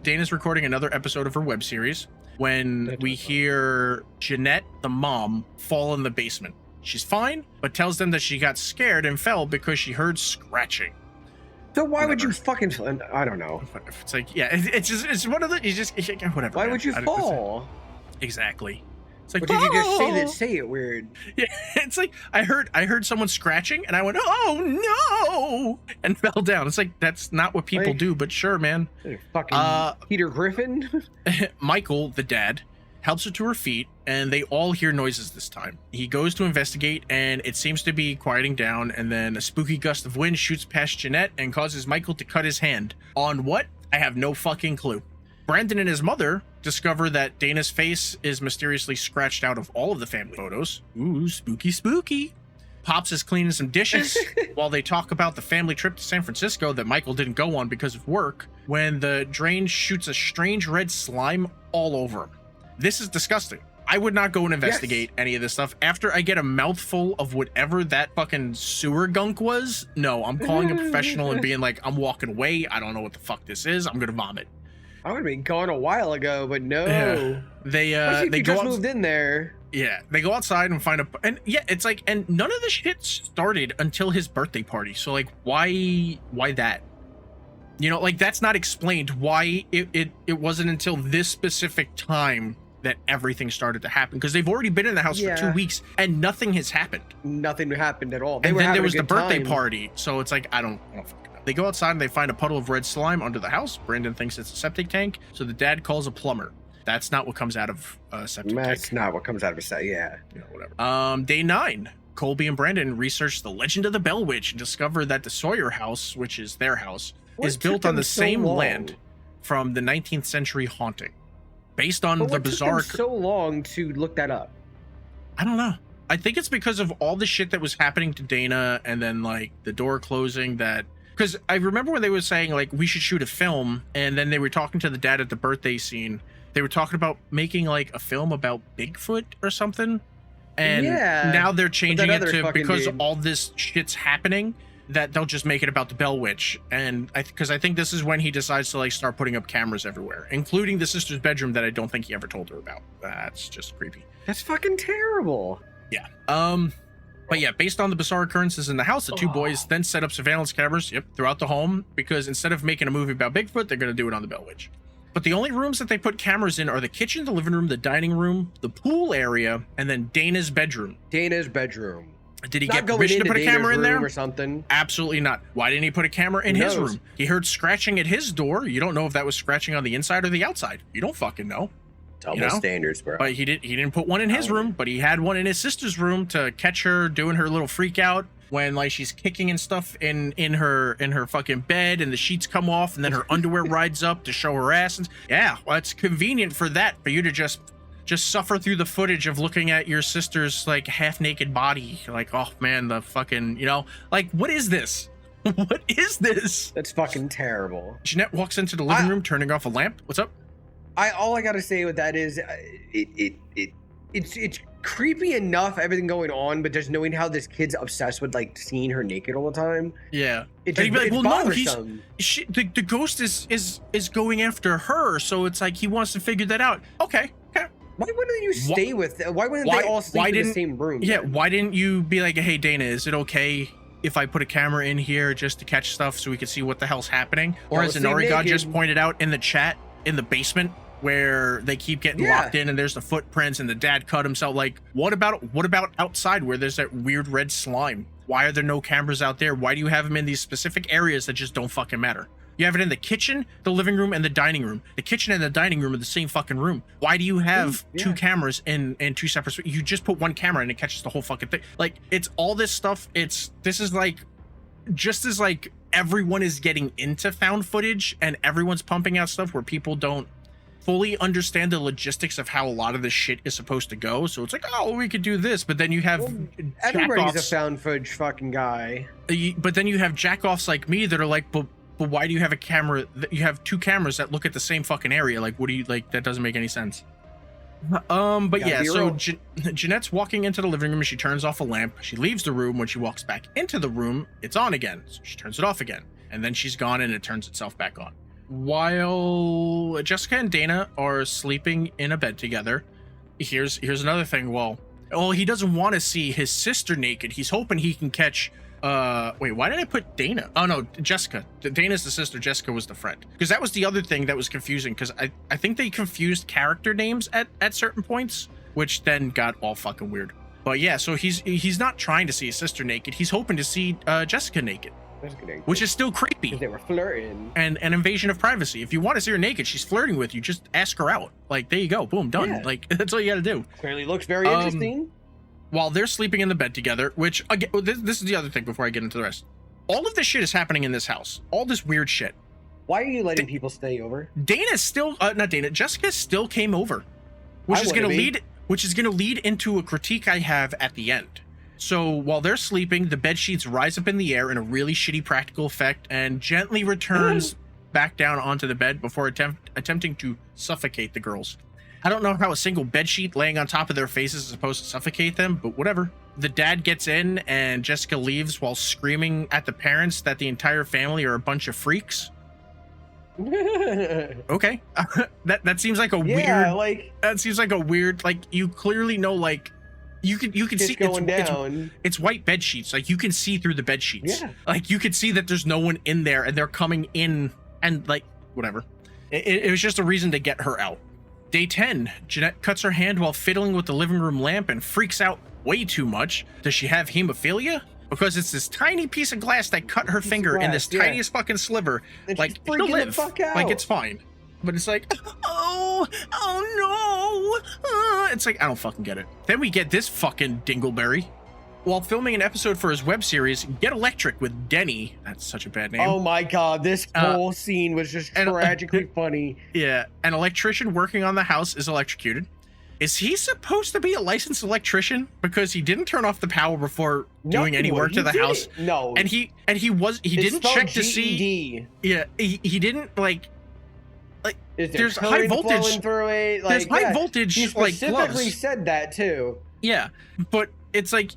Dana's recording another episode of her web series when That's we awesome. hear Jeanette, the mom, fall in the basement. She's fine, but tells them that she got scared and fell because she heard scratching. So why would you Whatever. fucking? I don't know. It's like, yeah, it's one of the, whatever. Why man. would you I don't- fall? Exactly. It's like, Or did you just say "Oh!" that? Say it weird. Yeah, it's like I heard someone scratching and I went, oh no, and fell down. It's like, that's not what people Like- do, but sure, man. Fucking Peter Griffin. Michael, the dad, helps her to her feet, and they all hear noises this time. He goes to investigate, and it seems to be quieting down, and then a spooky gust of wind shoots past Jeanette and causes Michael to cut his hand. On what? I have no fucking clue. Brandon and his mother discover that Dana's face is mysteriously scratched out of all of the family photos. Ooh, spooky, spooky. Pops is cleaning some dishes while they talk about the family trip to San Francisco that Michael didn't go on because of work, when the drain shoots a strange red slime all over him. This is disgusting. I would not go and investigate any of this stuff. After I get a mouthful of whatever that fucking sewer gunk was, no, I'm calling a professional and being like, I'm walking away. I don't know what the fuck this is. I'm gonna vomit. I would have been gone a while ago, but no. Yeah. They Especially if they you go just out, moved in there. yeah, they go outside and find a, and yeah, it's like, and none of the shit started until his birthday party. So like, why that? You know, like, that's not explained why it wasn't until this specific time that everything started to happen, because they've already been in the house for 2 Yeah. weeks and nothing has happened. Nothing happened at all. They And were then there having a was the good birthday time. party, so it's like, I don't fucking know. They go outside and they find a puddle of red slime under the house. Brandon thinks it's a septic tank, so the dad calls a plumber. That's not what comes out of a septic That's tank. not what comes out of a set. Yeah. You know, whatever. Day 9. Colby and Brandon research the legend of the Bell Witch and discover that the Sawyer house, which is their house, What is took built on them the so same long? land from the 19th century haunting. Based on But the what bizarre... took them so long to look that up? I don't know. I think it's because of all the shit that was happening to Dana, and then like the door closing, that... Because I remember when they were saying like, we should shoot a film, and then they were talking to the dad at the birthday scene. They were talking about making like a film about Bigfoot or something. And Yeah, now they're changing it other to, fucking because dude. all this shit's happening, that they'll just make it about the Bell Witch. And because I think this is when he decides to like start putting up cameras everywhere, including the sister's bedroom that I don't think he ever told her about. That's just creepy. That's fucking terrible. Yeah. But yeah, based on the bizarre occurrences in the house, the two boys then set up surveillance cameras, throughout the home, because instead of making a movie about Bigfoot, they're going to do it on the Bell Witch. But the only rooms that they put cameras in are the kitchen, the living room, the dining room, the pool area, and then Dana's bedroom. Dana's bedroom. Did he Not get going permission to into put a Dana's camera in there? room or something. Absolutely not. Why didn't he put a camera in Who his knows? room? He heard scratching at his door. You don't know if that was scratching on the inside or the outside. You don't fucking know. Double You know? standards, bro. But he didn't put one in his room, but he had one in his sister's room to catch her doing her little freak out when like she's kicking and stuff in her fucking bed and the sheets come off and then her underwear rides up to show her ass. And yeah, well, it's convenient for that, for you to just suffer through the footage of looking at your sister's like half naked body. Like, oh man, the fucking, you know, like, what is this? What is this? That's fucking terrible. Jeanette walks into the living room turning off a lamp. What's up? All I gotta say with that is, it's creepy enough, everything going on, but just knowing how this kid's obsessed with like seeing her naked all the time. Yeah. It And he'd be like, it's well, no, bothersome. the ghost is going after her, so it's like he wants to figure that out. Okay. Why wouldn't you stay with? Why wouldn't they all sleep in the same room? Yeah. then? Why didn't you be like, hey, Dana, is it okay if I put a camera in here just to catch stuff so we can see what the hell's happening? Or as sleep Inariga just naked. pointed out in the chat, in the basement where they keep getting Yeah. locked in and there's the footprints and the dad cut himself. Like, what about outside where there's that weird red slime? Why are there no cameras out there? Why do you have them in these specific areas that just don't fucking matter? You have it in the kitchen, the living room, and the dining room. The kitchen and the dining room are the same fucking room. Why do you have two cameras in two separate? You just put one camera and it catches the whole fucking thing. Like, it's all this stuff. This is like, just as like everyone is getting into found footage and everyone's pumping out stuff where people don't fully understand the logistics of how a lot of this shit is supposed to go. So it's like, oh, we could do this, but then you have Everybody's a jack-offs. found footage fucking guy. But then you have jack-offs like me that are like, but why do you have a camera? You have two cameras that look at the same fucking area. Like, what do you like? That doesn't make any sense. But Gotta yeah, be so real. Jeanette's walking into the living room and she turns off a lamp. She leaves the room. When she walks back into the room, it's on again. So she turns it off again. And then she's gone and it turns itself back on. While Jessica and Dana are sleeping in a bed together, here's another thing. Well, he doesn't want to see his sister naked. He's hoping he can catch wait, why did I put Dana? Oh no, Jessica. Dana's the sister, Jessica was the friend. Because that was the other thing that was confusing, because I think they confused character names at certain points, which then got all fucking weird. But yeah, so he's not trying to see his sister naked. He's hoping to see Jessica naked, which is still creepy. They were flirting. And an invasion of privacy. If you want to see her naked, she's flirting with you, just ask her out. Like, there you go, boom, done. Yeah. Like, that's all you gotta do. Clearly looks very interesting. While they're sleeping in the bed together, which again, this is the other thing before I get into the rest. All of this shit is happening in this house. All this weird shit. Why are you letting people stay over? Dana's still not Dana. Jessica still came over, which is going to lead into a critique I have at the end. So while they're sleeping, the bed sheets rise up in the air in a really shitty practical effect and gently returns back down onto the bed before attempting to suffocate the girls. I don't know how a single bed sheet laying on top of their faces is supposed to suffocate them, but whatever. The dad gets in and Jessica leaves while screaming at the parents that the entire family are a bunch of freaks. Okay. that seems like a weird, like that seems like a weird, like, you clearly know, like, you can see going down. it's white bed sheets. Like, you can see through the bed sheets. Yeah. Like, you can see that there's no one in there and they're coming in and like, whatever. It was just a reason to get her out. Day 10, Jeanette cuts her hand while fiddling with the living room lamp and freaks out way too much. Does she have hemophilia? Because it's this tiny piece of glass that cut her finger in this tiniest fucking sliver. And like, she's she'll freaking live. the fuck out. Like, it's fine. But it's like, oh no. It's like, I don't fucking get it. Then we get this fucking dingleberry. While filming an episode for his web series, Get Electric with Denny. That's such a bad name. Oh my god, this whole scene was just tragically funny. Yeah, an electrician working on the house is electrocuted. Is he supposed to be a licensed electrician? Because he didn't turn off the power before doing any work to the house. No. And he didn't check to see. GED. Yeah, he didn't like there's high current voltage flowing through it. Like, there's high voltage he like specifically gloves. said that too. Yeah, but it's like,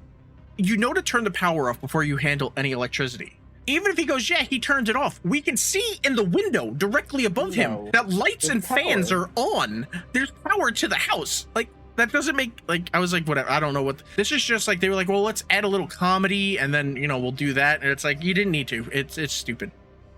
you know, to turn the power off before you handle any electricity. Even if he goes, yeah, he turns it off, we can see in the window directly above him that lights and fans are on. There's power to the house. Like, that doesn't make, like, I was like, whatever, I don't know what, this is just like, they were like, well, let's add a little comedy and then, you know, we'll do that. And it's like, you didn't need to. It's stupid.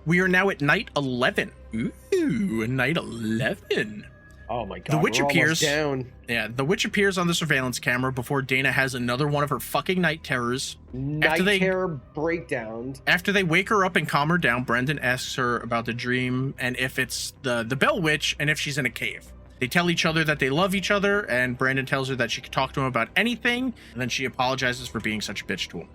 We are now at night 11. Ooh, night 11. Oh my god. The witch we're almost appears. down. Yeah, the witch appears on the surveillance camera before Dana has another one of her fucking night terrors. Night terror breakdowns. After they wake her up and calm her down, Brendan asks her about the dream and if it's the Bell Witch and if she's in a cave. They tell each other that they love each other, and Brandon tells her that she can talk to him about anything, and then she apologizes for being such a bitch to him.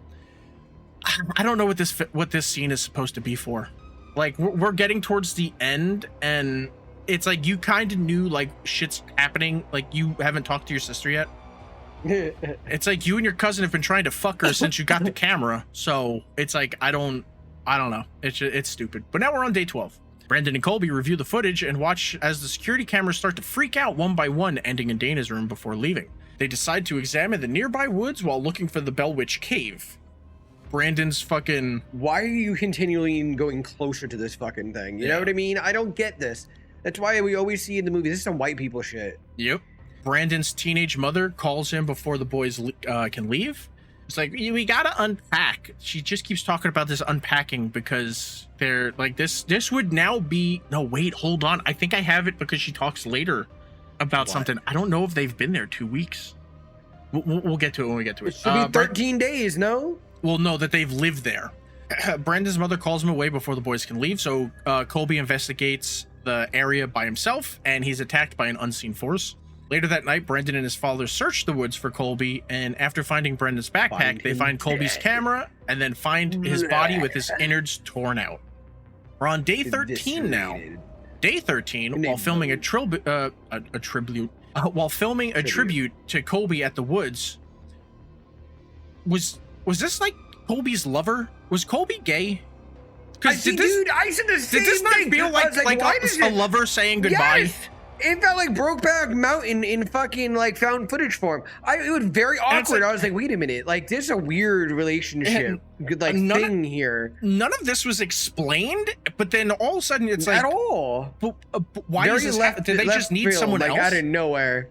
I don't know what this scene is supposed to be for. Like, we're getting towards the end, and it's like you kind of knew like shit's happening. Like, you haven't talked to your sister yet. It's like you and your cousin have been trying to fuck her since you got the camera. So it's like I don't know. It's stupid. But now we're on day 12. Brandon and Colby review the footage and watch as the security cameras start to freak out one by one, ending in Dana's room before leaving. They decide to examine the nearby woods while looking for the Bell Witch cave. Brandon's fucking... Why are you continually going closer to this fucking thing? You know what I mean? I don't get this. That's why we always see in the movies, this is some white people shit. Yep. Brandon's teenage mother calls him before the boys can leave. It's like, we gotta unpack. She just keeps talking about this unpacking because they're like, this would now be... No, wait, hold on. I think I have it because she talks later about something. I don't know if they've been there 2 weeks. We'll get to it when we get to it. It should be 13 days, no? Well, no, that they've lived there. Brandon's mother calls him away before the boys can leave, so Colby investigates the area by himself, and he's attacked by an unseen force. Later that night, Brendan and his father search the woods for Colby, and after finding Brendan's backpack, they find Colby's camera and then find his body with his innards torn out. We're on day 13 now. Day 13, while filming a tribute to Colby at the woods. Was this like Colby's lover? Was Colby gay? I said the same Did this not thing. feel like a lover saying goodbye? Yes. It felt like Brokeback Mountain in fucking like found footage form. It was very awkward. I was like, wait a minute, like this is a weird relationship, like thing here. None of this was explained, but then all of a sudden it's like at all. But why is this happening? Did they just need someone else? Out of nowhere.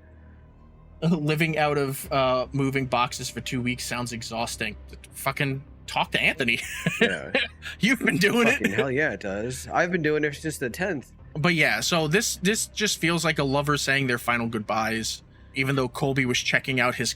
Living out of moving boxes for 2 weeks sounds exhausting. Fucking talk to Anthony. Yeah. You've been doing it. Hell yeah, it does. I've been doing it since the 10th. But yeah, so this just feels like a lover saying their final goodbyes. Even though Colby was checking out his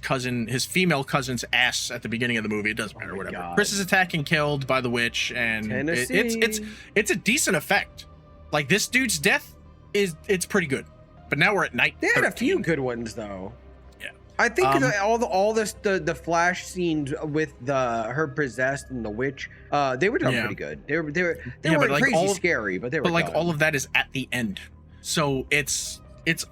female cousin's ass at the beginning of the movie, it doesn't matter, whatever. God. Chris is attacked and killed by the witch, and it's a decent effect. Like, this dude's death it's pretty good. But now we're at night. They had a few good ones though. Yeah, I think the flash scenes with her possessed and the witch, they were done pretty good. They weren't like crazy scary, but they were. But like all of that is at the end, so it's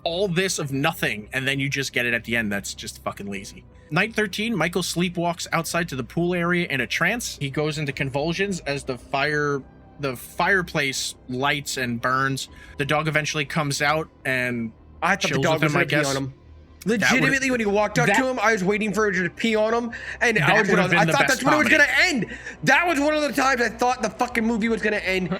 all this of nothing, and then you just get it at the end. That's just fucking lazy. Night 13, Michael sleepwalks outside to the pool area in a trance. He goes into convulsions as the fireplace lights and burns. The dog eventually comes out and I thought the dog was gonna pee on him. Legitimately, when he walked up to him, I was waiting for her to pee on him, and I thought that's when it was gonna end. That was one of the times I thought the fucking movie was gonna end.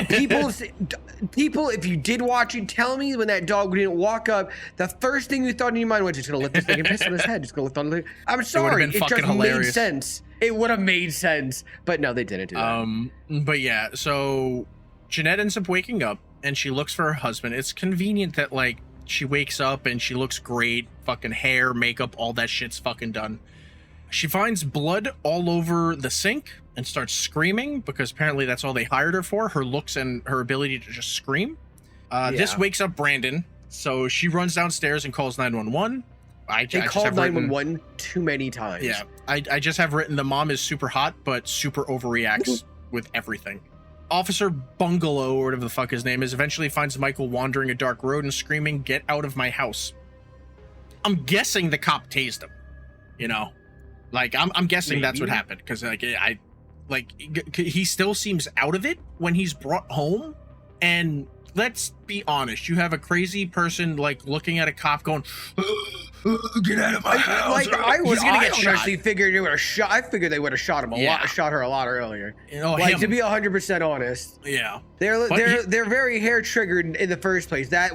People, if you did watch it, tell me when that dog didn't walk up, the first thing you thought in your mind was, it's gonna lift this thing and piss on his head. It's gonna lift on the... I'm sorry, it just made sense. It would have made sense, but no, they didn't do that. But yeah, so Jeanette ends up waking up, and she looks for her husband. It's convenient that, like, she wakes up and she looks great, fucking hair, makeup, all that shit's fucking done. She finds blood all over the sink and starts screaming because apparently that's all they hired her for, her looks and her ability to just scream. This wakes up Brandon, so she runs downstairs and calls 911. They called 911 too many times. Yeah, I just have written the mom is super hot but super overreacts with everything. Officer Bungalow, or whatever the fuck his name is, eventually finds Michael wandering a dark road and screaming, "Get out of my house." I'm guessing the cop tased him. You know, like I'm guessing that's what happened, because he still seems out of it when he's brought home. And let's be honest, you have a crazy person like looking at a cop going, "Get out of my house!" I honestly figured they would have shot. I figured they would have shot him shot her a lot earlier. You know, like, to be 100% honest. Yeah, they're very hair triggered in the first place. That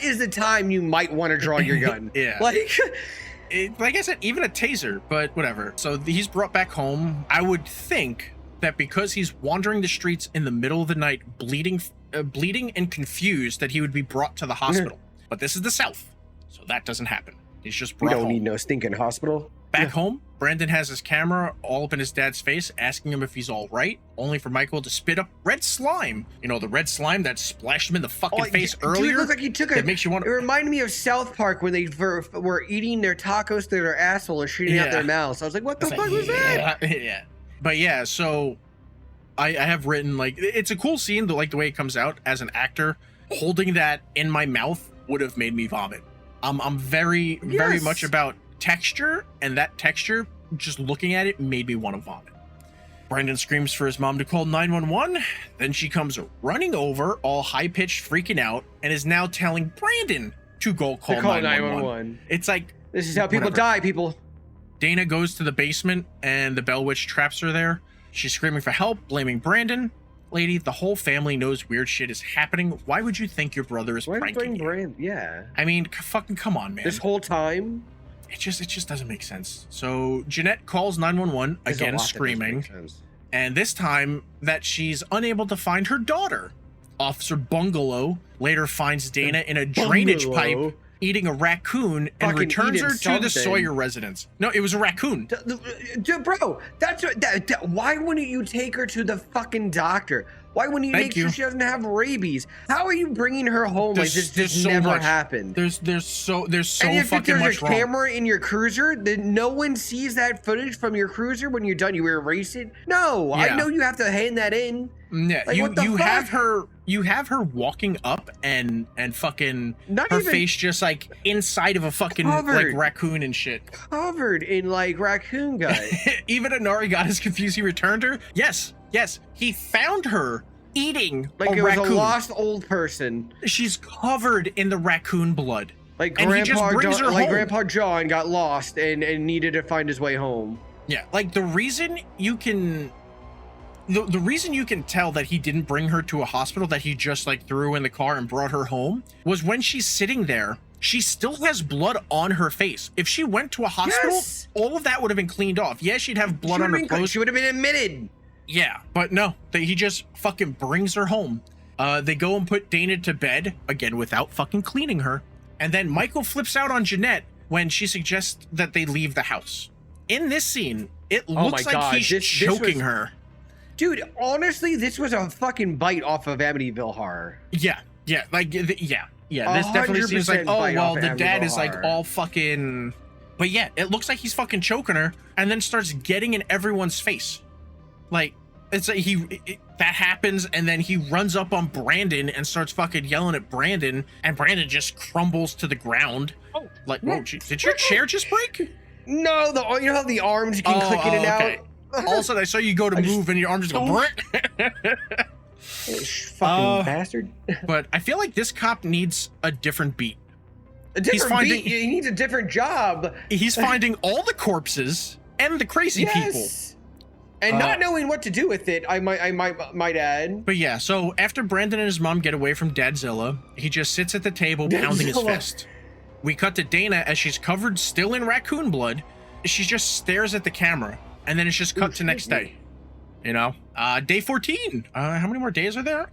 is the time you might want to draw your gun. Yeah, like I said, even a taser, but whatever. So he's brought back home. I would think that because he's wandering the streets in the middle of the night, bleeding and confused, that he would be brought to the hospital. But this is the South, so that doesn't happen. He's just We brought don't home. need no stinking hospital. Back home, Brandon has his camera all up in his dad's face, asking him if he's all right, only for Michael to spit up red slime. You know, the red slime that splashed him in the fucking face earlier. Dude, it looked like he took that makes you want It reminded me of South Park when they were eating their tacos through their asshole and shooting out their mouths. I was like, what the fuck was that? Yeah. But yeah, so I have written, like, it's a cool scene, like the way it comes out. As an actor, holding that in my mouth would have made me vomit. I'm very much about texture, and that texture, just looking at it, made me want to vomit. Brandon screams for his mom to call 911. Then she comes running over, all high-pitched, freaking out, and is now telling Brandon to go call 911. It's like, this is how people die, people. Dana goes to the basement, and the Bell Witch traps her there. She's screaming for help, blaming Brandon. Lady, the whole family knows weird shit is happening. Why would you think your brother is pranking you? Brandon? Yeah. I mean, fucking come on, man. This whole time? It just doesn't make sense. So Jeanette calls 911, again screaming, and this time that she's unable to find her daughter. Officer Bungalow later finds Dana in a drainage pipe eating a raccoon and returns her to the Sawyer residence. No, it was a raccoon. Dude, bro, why wouldn't you take her to the fucking doctor? Why wouldn't you make sure she doesn't have rabies? How are you bringing her home like this so never much. Happened? There's so and if fucking there's much a camera in your cruiser, then no one sees that footage from your cruiser when you're done. You erase it. No, I know you have to hand that in. Yeah, like, you have her walking up and fucking Not her even face just like inside of a fucking like raccoon and shit, covered in like raccoon gut. Even Inari got as confused. He returned her. Yes, he found her eating like a it raccoon. was a lost old person. She's covered in the raccoon blood. Like Grandpa John got lost and needed to find his way home. Yeah, like the reason you can tell that he didn't bring her to a hospital, that he just like threw in the car and brought her home, was when she's sitting there, she still has blood on her face. If she went to a hospital, all of that would have been cleaned off. Yeah, she'd have blood on her clothes. She would have been admitted. Yeah, but no, he just fucking brings her home. They go and put Dana to bed, again without fucking cleaning her. And then Michael flips out on Jeanette when she suggests that they leave the house. In this scene, it looks like he's choking her. Dude, honestly, this was a fucking bite off of Amityville Horror. Yeah. This definitely seems like, oh, well, the dad is like all fucking... But yeah, it looks like he's fucking choking her and then starts getting in everyone's face. Like, it's like that happens, and then he runs up on Brandon and starts fucking yelling at Brandon, and Brandon just crumbles to the ground. Oh, like, whoa, did your chair just break? No, you know how the arms can click in and out? All of a sudden, I saw you go to move, and your arm just go brick. Fucking bastard. But I feel like this cop needs a different beat. He needs a different job. He's finding all the corpses and the crazy people. And not knowing what to do with it, I might add. But yeah, so after Brandon and his mom get away from Dadzilla, he just sits at the table pounding his fist. We cut to Dana as she's covered still in raccoon blood. She just stares at the camera, and then it's just cut to next day. You know, day 14. How many more days are there?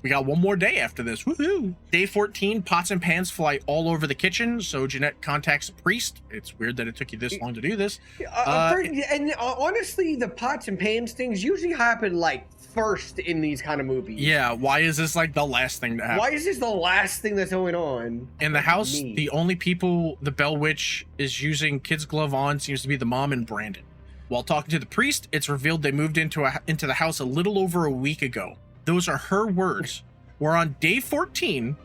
We got one more day after this. Woohoo! Day 14, pots and pans fly all over the kitchen. So Jeanette contacts a priest. It's weird that it took you this long to do this. And honestly, the pots and pans things usually happen like first in these kind of movies. Yeah, why is this like the last thing to happen? Why is this the last thing that's going on? In the house, the only people the Bell Witch is using kid's glove on seems to be the mom and Brandon. While talking to the priest, it's revealed they moved into the house a little over a week ago. Those are her words. We're on day 14.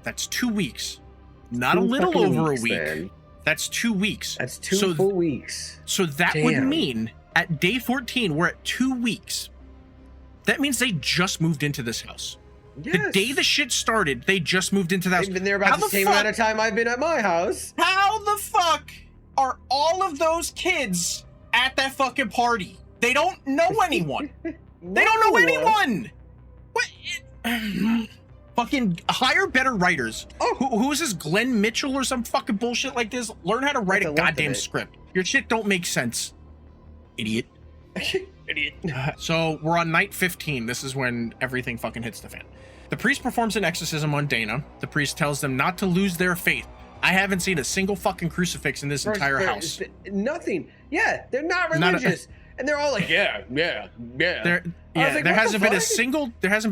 That's 2 weeks. Not a little over a week. Then. That's 2 weeks. That's two full weeks. So that would mean at day 14, we're at 2 weeks. That means they just moved into this house. Yes. The day the shit started, they just moved into the house. They've been there about the same amount of time I've been at my house. How the fuck are all of those kids at that fucking party? They don't know anyone. They don't know anyone. What? Fucking hire better writers. Who's this, Glenn Mitchell or some fucking bullshit like this? Learn how to write a goddamn script. Your shit don't make sense, idiot. Idiot. So we're on night 15. This is when everything fucking hits the fan. The priest performs an exorcism on Dana. The priest tells them not to lose their faith. I haven't seen a single fucking crucifix in this entire house. Nothing. Yeah, they're not religious. And they're all like, yeah. There like, hasn't been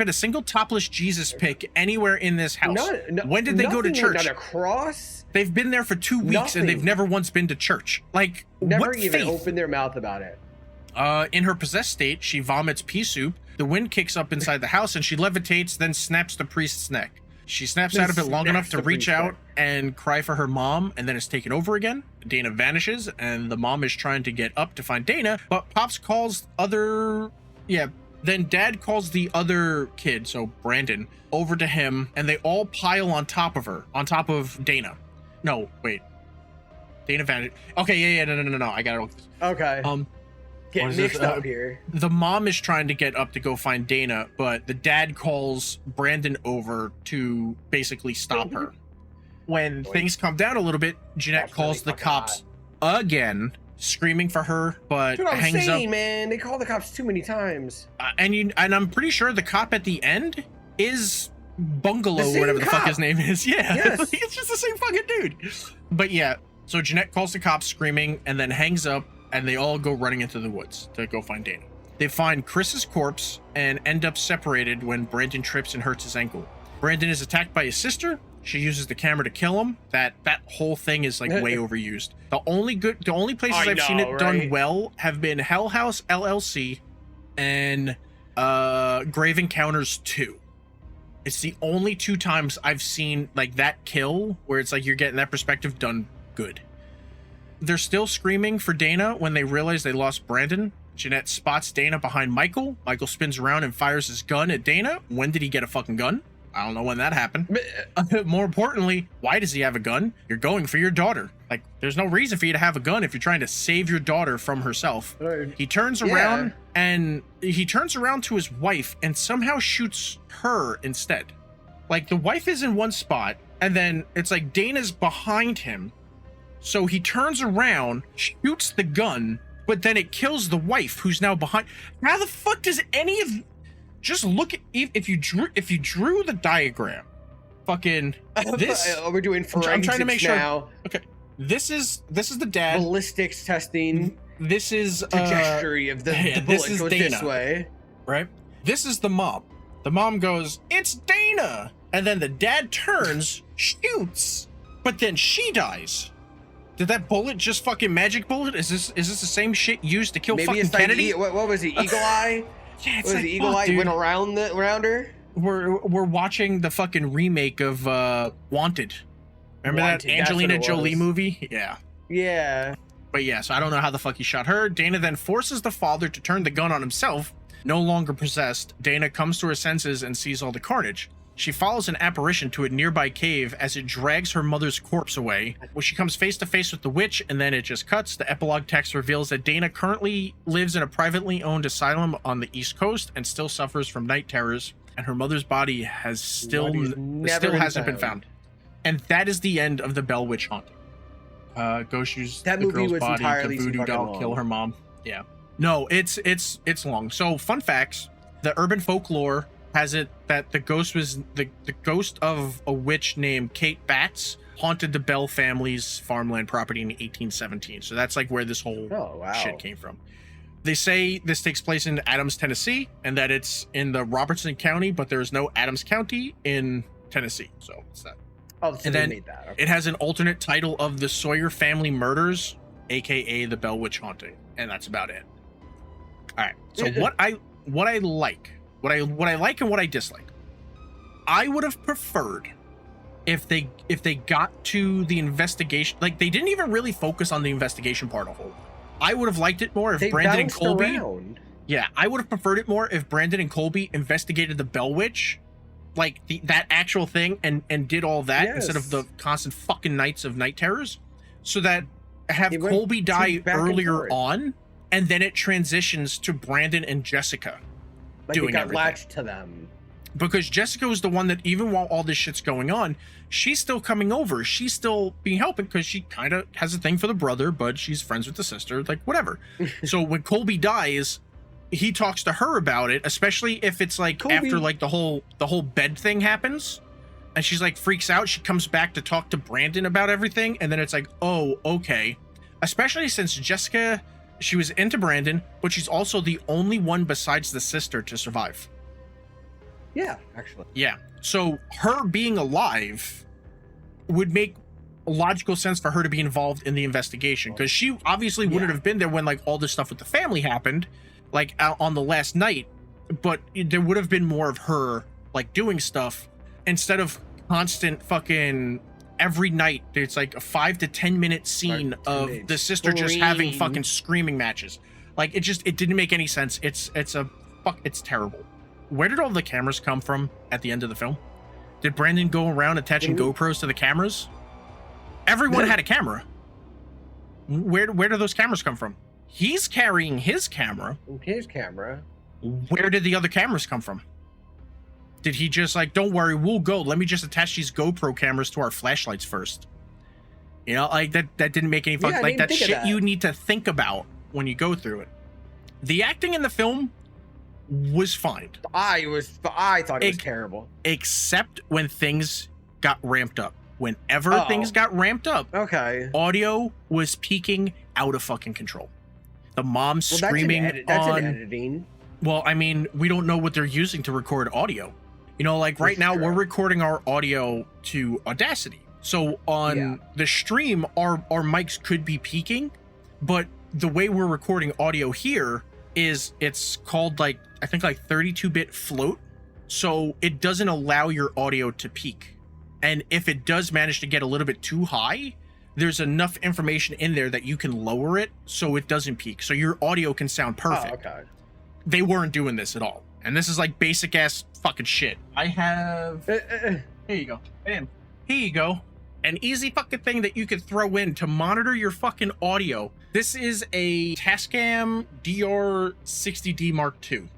a single topless Jesus pic anywhere in this house. When did they go to church? Not a cross. They've been there for 2 weeks and they've never once been to church. Like, never what even faith? opened their mouth about it. In her possessed state, she vomits pea soup. The wind kicks up inside the house and she levitates, then snaps the priest's neck. She snaps out of it long enough to reach out and cry for her mom, and then it's taken over again. Dana vanishes, and the mom is trying to get up to find Dana, but Pops calls then Dad calls the other kid, so Brandon, over to him, and they all pile on top of her, on top of Dana. No, wait. Dana vanished. Okay, no, I got it. Okay. Getting mixed up here. The mom is trying to get up to go find Dana, but the dad calls Brandon over to basically stop her. When things calm down a little bit, Jeanette calls the cops again, screaming for her, but hangs up. Man, they call the cops too many times. And I'm pretty sure the cop at the end is Bungalow, whatever the fuck his name is. Yeah, yes. It's just the same fucking dude. But yeah, so Jeanette calls the cops screaming and then hangs up. And they all go running into the woods to go find Dana. They find Chris's corpse and end up separated when Brandon trips and hurts his ankle. Brandon is attacked by his sister. She uses the camera to kill him. That whole thing is like way overused. The only places I've seen it done well have been Hell House LLC and Grave Encounters 2. It's the only 2 times I've seen like that kill where it's like you're getting that perspective done good. They're still screaming for Dana when they realize they lost Brandon. Jeanette spots Dana behind Michael. Michael spins around and fires his gun at Dana. When did he get a fucking gun? I don't know when that happened. More importantly, why does he have a gun? You're going for your daughter. Like, there's no reason for you to have a gun if you're trying to save your daughter from herself. He turns around and he turns around to his wife and somehow shoots her instead. Like, the wife is in one spot and then it's like Dana's behind him. So he turns around, shoots the gun, but then it kills the wife who's now behind. How the fuck does any of... Just look at... If you drew the diagram, fucking... This... We're doing forensics I'm trying to make sure... now. Okay. This is the dad. Ballistics testing. This is... trajectory of the bullet this is goes Dana, this way. right? This is the mom. The mom goes, "It's Dana!" And then the dad turns, shoots, but then she dies. Did that bullet just fucking magic bullet? Is this the same shit used to kill fucking Kennedy? Like, what was it? Eagle Eye? Yeah, it's was like, the Eagle Eye went around her? We're watching the fucking remake of Wanted. Remember that Angelina Jolie movie? Yeah. Yeah. But yeah, so I don't know how the fuck he shot her. Dana then forces the father to turn the gun on himself. No longer possessed, Dana comes to her senses and sees all the carnage. She follows an apparition to a nearby cave as it drags her mother's corpse away. When she comes face to face with the witch, and then it just cuts. The epilogue text reveals that Dana currently lives in a privately owned asylum on the East Coast and still suffers from night terrors, and her mother's body has still hasn't been found. And that is the end of the Bell Witch haunting. Ghost used the girl's body to voodoo doll kill her mom. Yeah. No, it's long. So fun facts: the urban folklore has it that the ghost was the ghost of a witch named Kate Batts haunted the Bell family's farmland property in 1817. So that's like where this whole shit came from. They say this takes place in Adams, Tennessee, and that it's in the Robertson County, but there is no Adams County in Tennessee. So it's that. Oh, so and then it has an alternate title of the Sawyer Family Murders, aka the Bell Witch Haunting, and that's about it. All right. So what I like and what I dislike. I would have preferred if they got to the investigation. Like, they didn't even really focus on the investigation part a whole lot. I would have liked it more if Brandon and Colby. Yeah, I would have preferred it more if Brandon and Colby investigated the Bell Witch, like that actual thing, and did all that instead of the constant fucking nights of night terrors. So that have Colby die earlier on, and then it transitions to Brandon and Jessica. Like doing it got everything. latched to them. Because Jessica was the one that, even while all this shit's going on, she's still coming over. She's still being helping because she kind of has a thing for the brother, but she's friends with the sister, like whatever. So when Colby dies, he talks to her about it, especially if it's like Kobe. after like the whole bed thing happens, and she's like freaks out. She comes back to talk to Brandon about everything, and then it's like, oh, okay. Especially since Jessica, she was into Brandon, but she's also the only one besides the sister to survive. Yeah, actually. Yeah. So her being alive would make logical sense for her to be involved in the investigation, because she obviously wouldn't have been there when like all this stuff with the family happened, like out on the last night, but there would have been more of her like doing stuff instead of constant fucking every night. There's like a 5 to 10 minute scene of the sister just having fucking screaming matches. Like it didn't make any sense. It's terrible. Where did all the cameras come from at the end of the film? Did Brandon go around attaching GoPros to the cameras? Everyone had a camera. Where do those cameras come from? He's carrying his camera. His camera. Where did the other cameras come from? Did he just like, don't worry, we'll go. Let me just attach these GoPro cameras to our flashlights first. You know, like that didn't make any fun. Like that shit you need to think about when you go through it. The acting in the film was fine. I thought it was terrible. Except when things got ramped up. Whenever things got ramped up, audio was peaking out of fucking control. The mom screaming that's an editing. Well, I mean, we don't know what they're using to record audio. You know, like right now we're recording our audio to Audacity. So on the stream, our mics could be peaking, but the way we're recording audio here is it's called like, I think like 32-bit float. So it doesn't allow your audio to peak. And if it does manage to get a little bit too high, there's enough information in there that you can lower it so it doesn't peak. So your audio can sound perfect. They weren't doing this at all. And this is like basic ass fucking shit. I have... Here you go. Bam. Here you go. An easy fucking thing that you could throw in to monitor your fucking audio. This is a Tascam DR60D Mark II.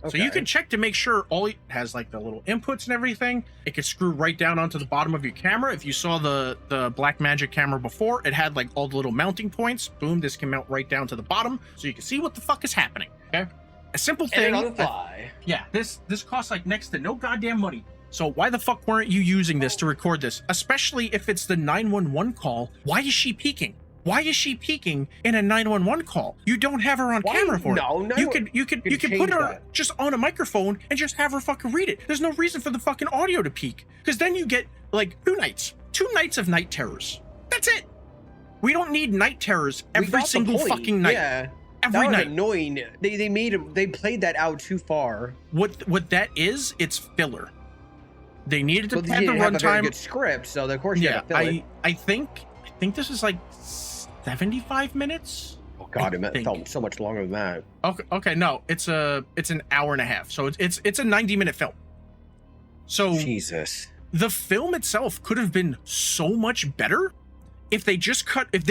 So you can check to make sure all it has like the little inputs and everything. It could screw right down onto the bottom of your camera. If you saw the Blackmagic camera before, it had like all the little mounting points. Boom, this can mount right down to the bottom so you can see what the fuck is happening. Okay, a simple thing. On the fly. Yeah, this costs like next to no goddamn money. So why the fuck weren't you using this to record this? Especially if it's the 911 call. Why is she peeking? Why is she peeking in a 911 call? You don't have her on camera for it. No. You could put her just on a microphone and just have her fucking read it. There's no reason for the fucking audio to peak, because then you get like 2 nights of night terrors. That's it. We don't need night terrors every single fucking night. Yeah. Every night. Annoying. They played that out too far. What that is, it's filler. They needed to pad the runtime. A very good script, so of course you have to fill it. I think this is like 75 minutes. Oh god, it felt so much longer than that. Okay, no, it's an hour and a half, so it's a 90-minute film. So Jesus, the film itself could have been so much better if they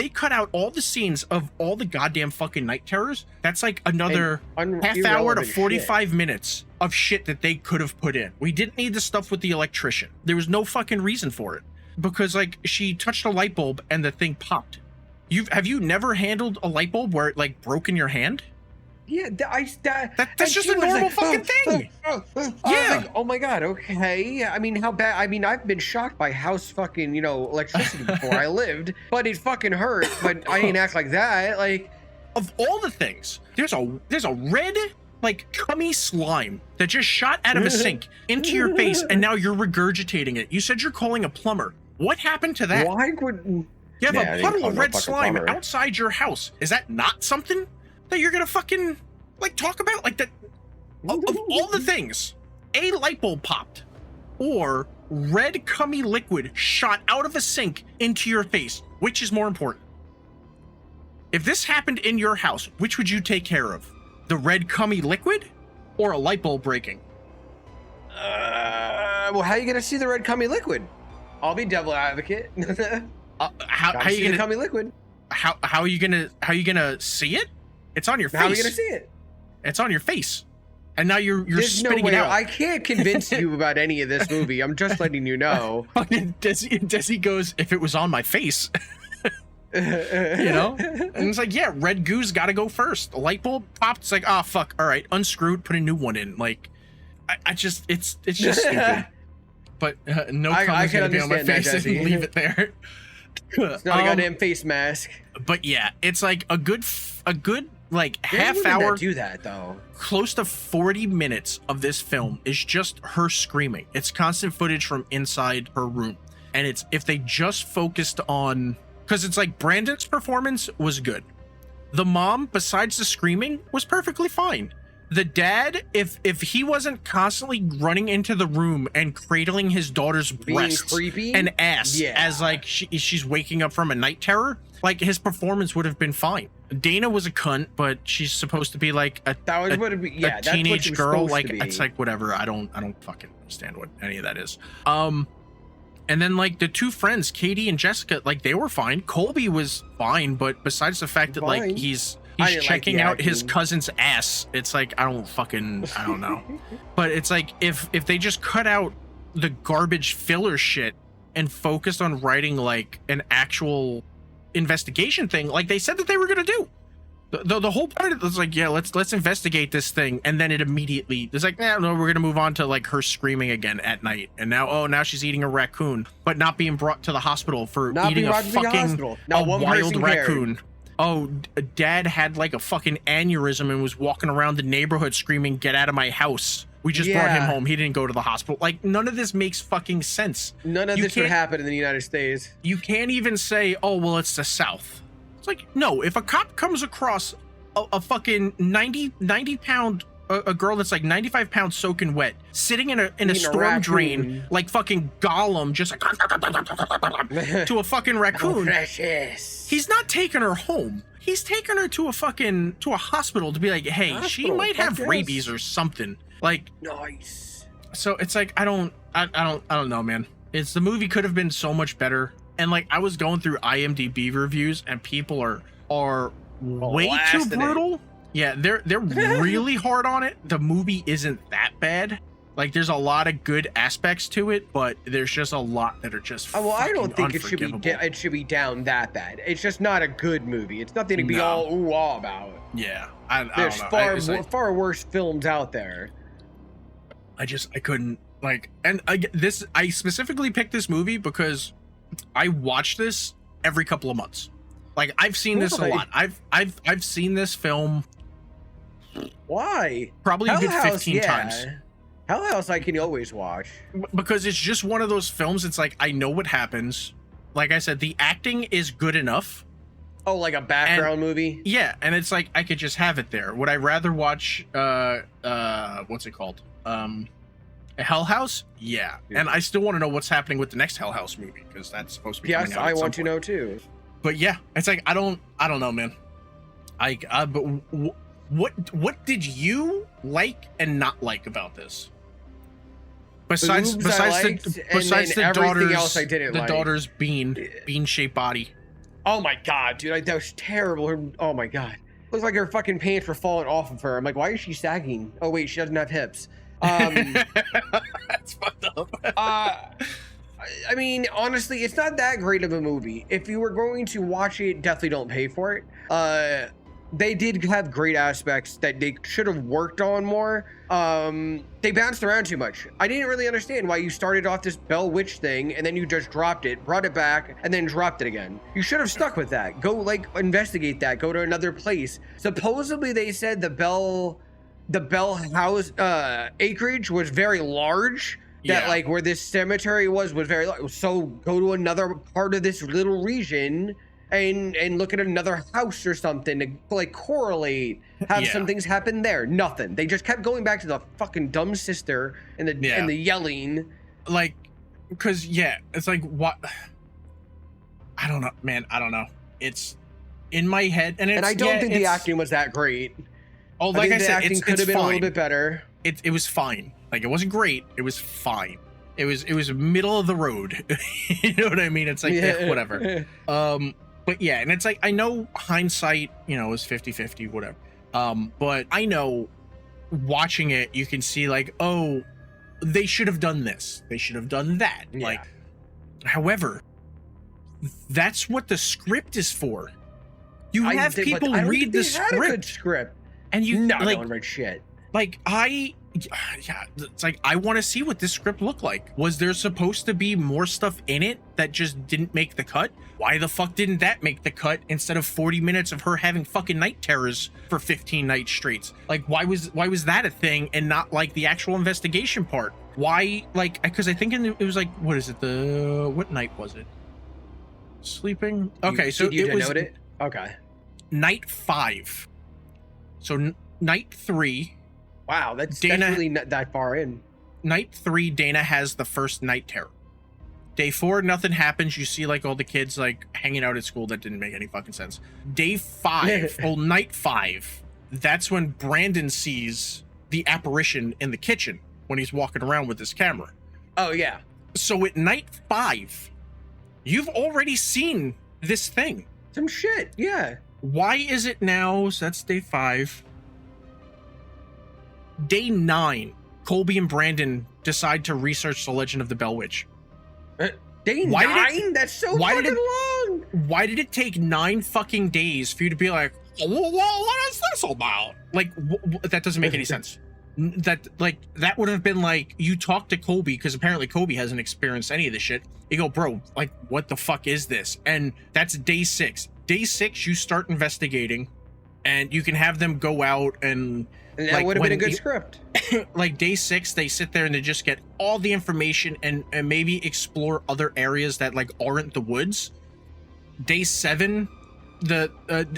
cut out all the scenes of all the goddamn fucking night terrors. That's like another half hour to 45 minutes of shit that they could have put in. We didn't need the stuff with the electrician. There was no fucking reason for it, because like she touched a light bulb and the thing popped. Have you never handled a light bulb where it like broke in your hand? Yeah, that's just a normal fucking thing. Yeah. Like, oh my god. Okay. I mean, how bad? I mean, I've been shocked by house fucking electricity before. I lived, but it fucking hurt. But I ain't act like that. Like, of all the things, there's a red like cummy slime that just shot out of a sink into your face, and now you're regurgitating it. You said you're calling a plumber. What happened to that? Why would? You have a puddle of red slime outside your house. Is that not something that you're gonna fucking like talk about? Like that of all the things, a light bulb popped or red cummy liquid shot out of a sink into your face. Which is more important? If this happened in your house, which would you take care of? The red cummy liquid or a light bulb breaking? Well, how are you gonna see the red cummy liquid? I'll be devil advocate. How are you gonna cummy liquid? How are you gonna see it? It's on your face. How are you gonna see it? It's on your face, and now you're There's spitting no way. it out. I can't convince you about any of this movie. I'm just letting you know. Desi goes, if it was on my face. You know? And it's like, yeah, red goo's got to go first. A light bulb popped. It's like, oh, fuck. All right, unscrewed, put a new one in. Like, I just, it's just stupid. But no comments gonna be on my face and leave it there. It's not a goddamn face mask. But yeah, it's like a good like There's half women hour. that do that though. Close to 40 minutes of this film is just her screaming. It's constant footage from inside her room. And it's if they just focused on, because it's like Brandon's performance was good. The mom, besides the screaming, was perfectly fine. The dad, if he wasn't constantly running into the room and cradling his daughter's breasts and ass as like she's waking up from a night terror, like his performance would have been fine. Dana was a cunt, but she's supposed to be like a teenage girl. Like it's like whatever. I don't fucking understand what any of that is. And then like the two friends, Katie and Jessica, like they were fine. Colby was fine, but besides the fact that like he's checking out his cousin's ass, it's like I don't know. But it's like if they just cut out the garbage filler shit and focused on writing like an actual investigation thing, like they said that they were gonna do. The whole point of it was like, yeah, let's investigate this thing, and then it immediately it's like, no, we're gonna move on to like her screaming again at night, and now she's eating a raccoon, but not being brought to the hospital for eating a fucking wild raccoon. Oh, dad had like a fucking aneurysm and was walking around the neighborhood screaming, "Get out of my house." We just brought him home. He didn't go to the hospital. Like, none of this makes fucking sense. None of this would happen in the United States. You can't even say, oh, well, it's the South. It's like, no, if a cop comes across a fucking 90 pound, a girl that's like 95 pounds soaking wet, sitting in a storm drain, like fucking Gollum, just like to a fucking raccoon. Precious. He's not taking her home. He's taking her to a hospital to be like, hey, she might have rabies or something. Like, nice. So it's like I don't know, man. It's the movie could have been so much better. And like I was going through IMDb reviews and people are way too brutal. Yeah, they're really hard on it. The movie isn't that bad. Like there's a lot of good aspects to it, but there's just a lot that are just I don't think it should be down that bad. It's just not a good movie. It's nothing to be all ooh-ah about. Yeah, there's far worse films out there. I couldn't like, and I specifically picked this movie because I watch this every couple of months. Like I've seen this a lot. I've seen this film. Why? Probably a good 15 times. Hell House I can always watch. Because it's just one of those films. It's like I know what happens. Like I said, the acting is good enough. Oh, like a background movie? Yeah, and it's like I could just have it there. Would I rather watch what's it called? A Hell House? Yeah. And I still want to know what's happening with the next Hell House movie because that's supposed to be coming out. Yes, I want to know too. But yeah, it's like I don't know, man. But what did you like and not like about this? Besides the daughter's bean-shaped body. Oh my god, dude, that was terrible. Oh my god, looks like her fucking pants were falling off of her. I'm like, why is she sagging? Oh wait, she doesn't have hips. That's fucked up. I mean, honestly, it's not that great of a movie. If you were going to watch it, definitely don't pay for it. They did have great aspects that they should have worked on more. They bounced around too much. I didn't really understand why you started off this Bell Witch thing and then you just dropped it, brought it back, and then dropped it again. You should have stuck with that. Go like investigate that. Go to another place. Supposedly they said the Bell house acreage was very large. That like where this cemetery was very large. So go to another part of this little region and look at another house or something to like correlate, have some things happen there. Nothing. They just kept going back to the fucking dumb sister and the yelling. Like, because it's like what? I don't know, man. I don't know. It's in my head, and I don't think the acting was that great. Oh, like I said, acting could have been a little bit better. It was fine. Like it wasn't great. It was fine. It was middle of the road. You know what I mean? It's like whatever. But yeah, and it's like I know hindsight, is 50-50, whatever. But I know watching it, you can see like, oh, they should have done this. They should have done that. Yeah. Like, however, That's what the script is for. You have but people I don't read think the they had a good script, script. and you No, like, no one read shit. like yeah, it's like I want to see what this script looked like. Was there supposed to be more stuff in it that just didn't make the cut? Why the fuck didn't that make the cut instead of 40 minutes of her having fucking night terrors for 15 nights straight? Like, why was that a thing and not like the actual investigation part? Why, like, because I think it was like, what is it? What night was it? Sleeping. Okay, so you it was denote it. Okay. night 5. So night 3. Wow, that's Dana- really not that far in. Night 3, Dana has the first night terror. Day 4, nothing happens. You see like all the kids like hanging out at school. That didn't make any fucking sense. Day 5, night 5, that's when Brandon sees the apparition in the kitchen when he's walking around with his camera. Oh yeah. So at night 5, you've already seen this thing. Some shit. Yeah. Why is it now? So that's day 5. Day 9, Colby and Brandon decide to research the legend of the Bell Witch. Day Why did 9? That's so fucking long. Why did it take 9 fucking days for you to be like, well, what is this about? Like, that doesn't make any sense. That would have been like, you talk to Colby, because apparently Colby hasn't experienced any of this shit. You go, bro, like, what the fuck is this? And that's day 6. Day 6, you start investigating, and you can have them go out and that like, would have been a good script. Like day 6, they sit there and they just get all the information and maybe explore other areas that like aren't the woods. Day 7, the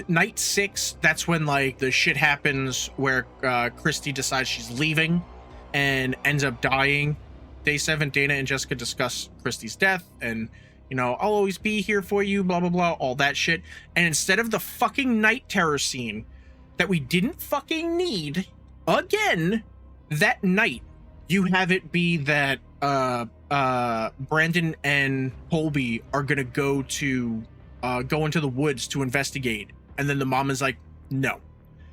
night 6, that's when like the shit happens where Christy decides she's leaving and ends up dying. Day 7, Dana and Jessica discuss Christy's death and, you know, I'll always be here for you, blah blah blah, all that shit. And instead of the fucking night terror scene that we didn't fucking need again that night, you have it be that Brandon and Colby are gonna go into the woods to investigate, and then the mom is like, no,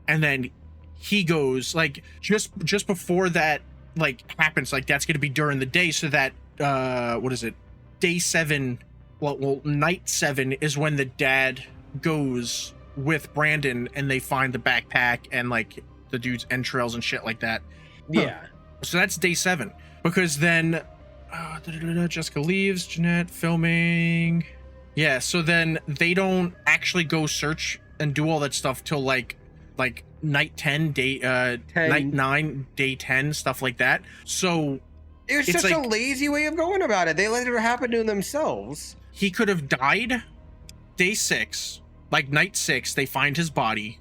and then he goes like just before that like happens, like that's gonna be during the day, so that what is it, day 7, well night 7 is when the dad goes with Brandon and they find the backpack and like the dude's entrails and shit like that. Yeah. So that's day 7, because then Jessica leaves, Jeanette filming. Yeah, so then they don't actually go search and do all that stuff till like night 10, day 10. Night 9, day 10, stuff like that. So it was just like, a lazy way of going about it. They let it happen to themselves. He could have died day 6. Like night 6, they find his body.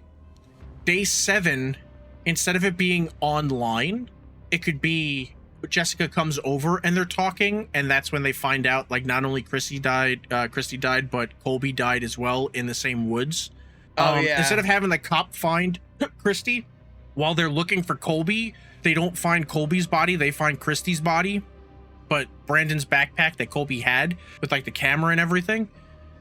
Day 7, instead of it being online, it could be Jessica comes over and they're talking, and that's when they find out like not only Christy died, but Colby died as well in the same woods. Yeah. Instead of having the cop find Christy while they're looking for Colby, they don't find Colby's body, they find Christy's body, but Brandon's backpack that Colby had with like the camera and everything.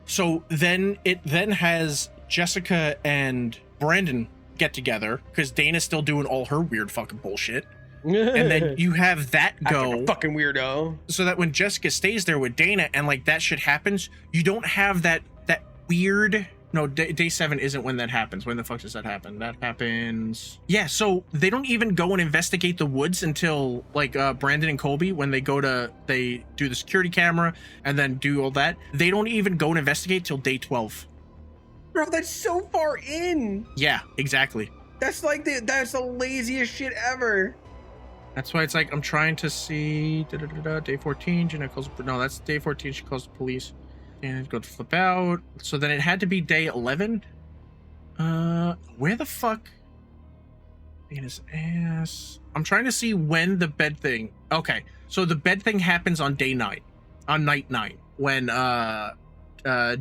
So then it has Jessica and Brandon get together because Dana's still doing all her weird fucking bullshit. And then you have that go. Like a fucking weirdo. So that when Jessica stays there with Dana and like that shit happens, you don't have that weird. No, day 7 isn't when that happens. When the fuck does that happen? That happens. Yeah, so they don't even go and investigate the woods until like Brandon and Colby, when they do the security camera and then do all that. They don't even go and investigate till day 12. Bro, that's so far in. Yeah, exactly. That's like that's the laziest shit ever. That's why it's like I'm trying to see day 14. Jenna calls. No, that's day 14. She calls the police. And go to flip out. So then it had to be day 11. Where the fuck? In his ass. I'm trying to see when the bed thing. Okay, so the bed thing happens on day 9, on night 9, when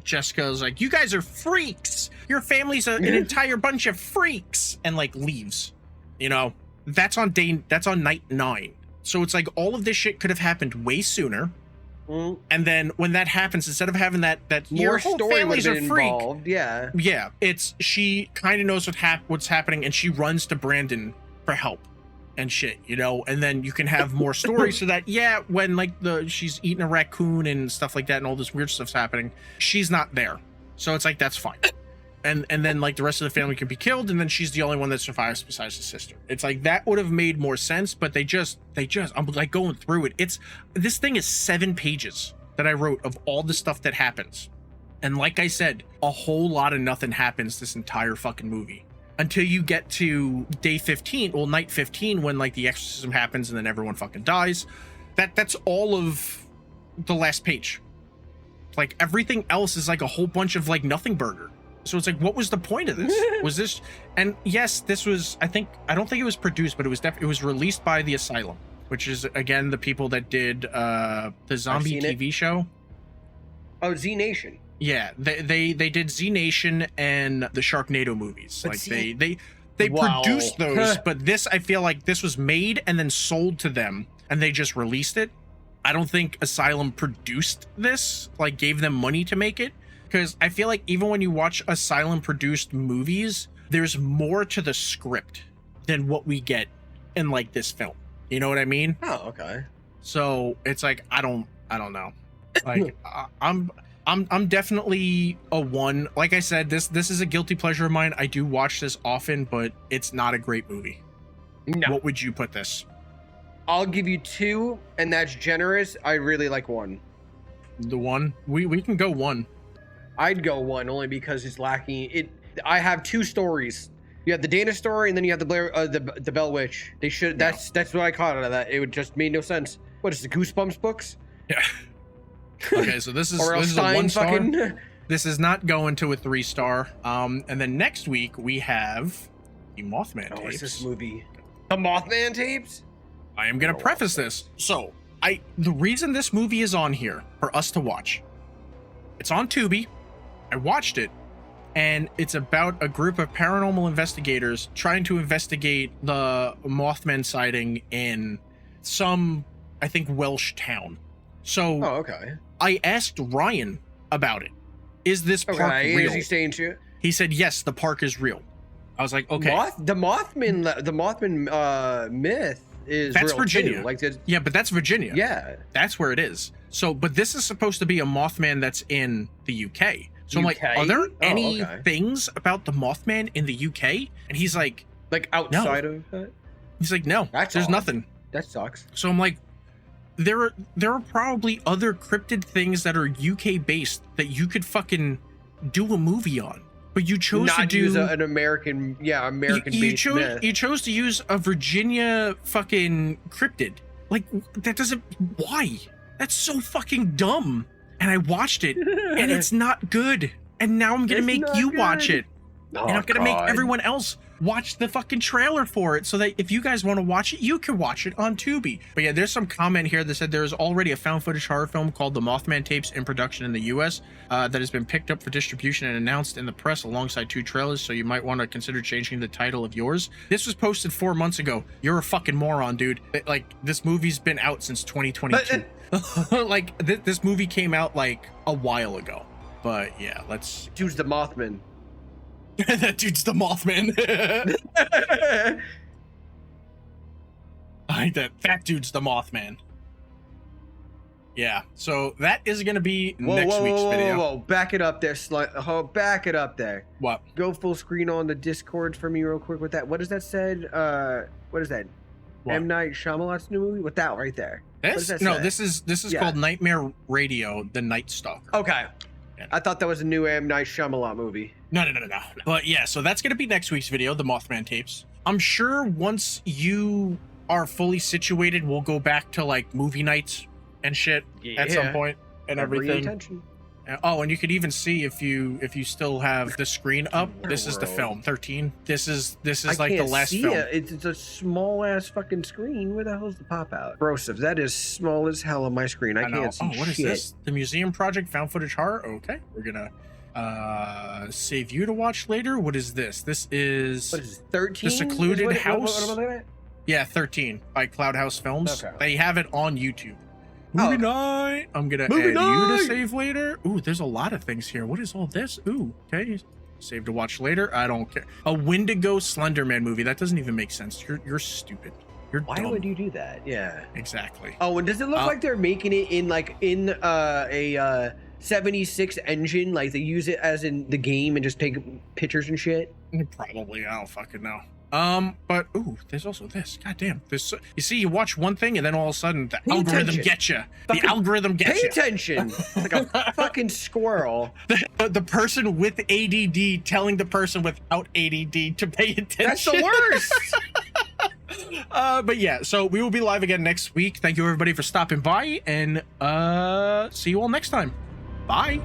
Jessica's like, "You guys are freaks. Your family's an entire bunch of freaks," and like leaves. You know, that's on night 9. So it's like all of this shit could have happened way sooner. And then when that happens, instead of having that your whole family's a freak, involved. Yeah, it's she kind of knows what's happening, and she runs to Brandon for help. and shit, you know, and then you can have more stories so that, yeah, when like she's eating a raccoon and stuff like that and all this weird stuff's happening, she's not there. So it's like, that's fine. And then like the rest of the family can be killed, and then she's the only one that survives besides the sister. It's like, that would have made more sense, but they just I'm like going through it. This thing is 7 pages that I wrote of all the stuff that happens. And like I said, a whole lot of nothing happens this entire fucking movie until you get to day 15, well, night 15, when like the exorcism happens and then everyone fucking dies. That's all of the last page. Like everything else is like a whole bunch of like nothing burger. So it's like, what was the point of this? Was this, and yes, this was, I don't think it was produced, but it was released by the Asylum, which is again the people that did the zombie TV show. Oh, Z Nation. Yeah, they did Z Nation and the Sharknado movies. But like see, they wow. produced those, but this, I feel like this was made and then sold to them and they just released it. I don't think Asylum produced this, like gave them money to make it. Because I feel like even when you watch Asylum produced movies, there's more to the script than what we get in like this film. You know what I mean? Oh, okay. So it's like, I don't know. Like I'm definitely a 1. Like I said, this is a guilty pleasure of mine. I do watch this often, but it's not a great movie. No. What would you put this? I'll give you 2, and that's generous. I really like 1. The 1? We can go 1. I'd go 1 only because it's lacking. I have 2 stories. You have the Dana story, and then you have the Blair, the Bell Witch. They should. Yeah. That's what I caught out of that. It would just made no sense. What is the Goosebumps books? Yeah. Okay, so this is Or this is a Stein 1 star. fucking... This is not going to a 3 star. And then next week we have the Mothman tapes. What's this movie? The Mothman tapes? I am gonna preface this. So the reason this movie is on here for us to watch, it's on Tubi. I watched it, and it's about a group of paranormal investigators trying to investigate the Mothman sighting in some, I think, Welsh town. So okay. I asked Ryan about it. Is this park real? Is he saying shit? He said, yes, the park is real. I was like, okay. The Mothman myth is That's real Virginia. too. Like yeah, but that's Virginia. Yeah. That's where it is. So, but this is supposed to be a Mothman that's in the UK. So I'm like, UK? are there any okay. things about the Mothman in the UK? And he's like outside of that? He's like, no, That's there's odd. nothing. That sucks. So I'm like, there are probably other cryptid things that are UK based that you could fucking do a movie on. But you chose Not to do use an American, American-based myth. You chose to use a Virginia fucking cryptid. Like, that doesn't, why? That's so fucking dumb. And I watched it, and it's not good. And now I'm gonna make you watch it. Oh, And I'm gonna make God. everyone else watch the fucking trailer for it, so that if you guys want to watch it, you can watch it on Tubi. But yeah, there's some comment here that said there's already a found footage horror film called The Mothman Tapes in production in the US that has been picked up for distribution and announced in the press alongside 2 trailers, so you might want to consider changing the title of yours. This was posted 4 months ago. You're a fucking moron, dude. Like, this movie's been out since 2022. Like, this movie came out like a while ago. But yeah, let's... Choose the Mothman. That dude's the Mothman. I like that. That dude's the Mothman. Yeah, so that is going to be next week's video. Whoa, back it up there, back it up there. What? Go full screen on the Discord for me real quick with that. What is that said? What is that? What? M. Night Shyamalan's new movie? With that right there. What does that No, say? this is Yeah. called Nightmare Radio, The Night Stalker. Okay. Yeah. I thought that was a new M. Night Shyamalan movie. No. But yeah, so that's going to be next week's video, the Mothman tapes. I'm sure once you are fully situated, we'll go back to like movie nights and shit at some point and everything. Attention. Oh, and you could even see if you still have the screen up. This is the World. film 13. This is I like the can't last see film. it. It's a small ass fucking screen. Where the hell's the pop out? Broseph, that is small as hell on my screen. I know. can't see Oh, what is shit. this? The Museum Project found footage horror. Okay, we're gonna save you to watch later. What is this? This is What is it, 13? The Secluded House? What am I looking at? yeah 13 by Cloud House Films. Okay. They have it on YouTube. Oh, Movie okay. night. I'm gonna Movie add you night! to save later. Ooh, there's a lot of things here. What is all this? Ooh, okay. Save to watch later. I don't care. A Wendigo Slenderman movie. That doesn't even make sense. You're stupid. You're Why dumb. would you do that? Yeah. Exactly. Oh, and does it look like they're making it in a 76 engine? Like they use it as in the game and just take pictures and shit? Probably. I don't fucking know. But ooh, there's also this. God damn. There's you see, you watch one thing and then all of a sudden the algorithm gets you. The algorithm gets Pay you. attention. Like a fucking squirrel. The person with ADD telling the person without ADD to pay attention. That's the worst. But yeah, so we will be live again next week. Thank you everybody for stopping by, and see you all next time. Bye.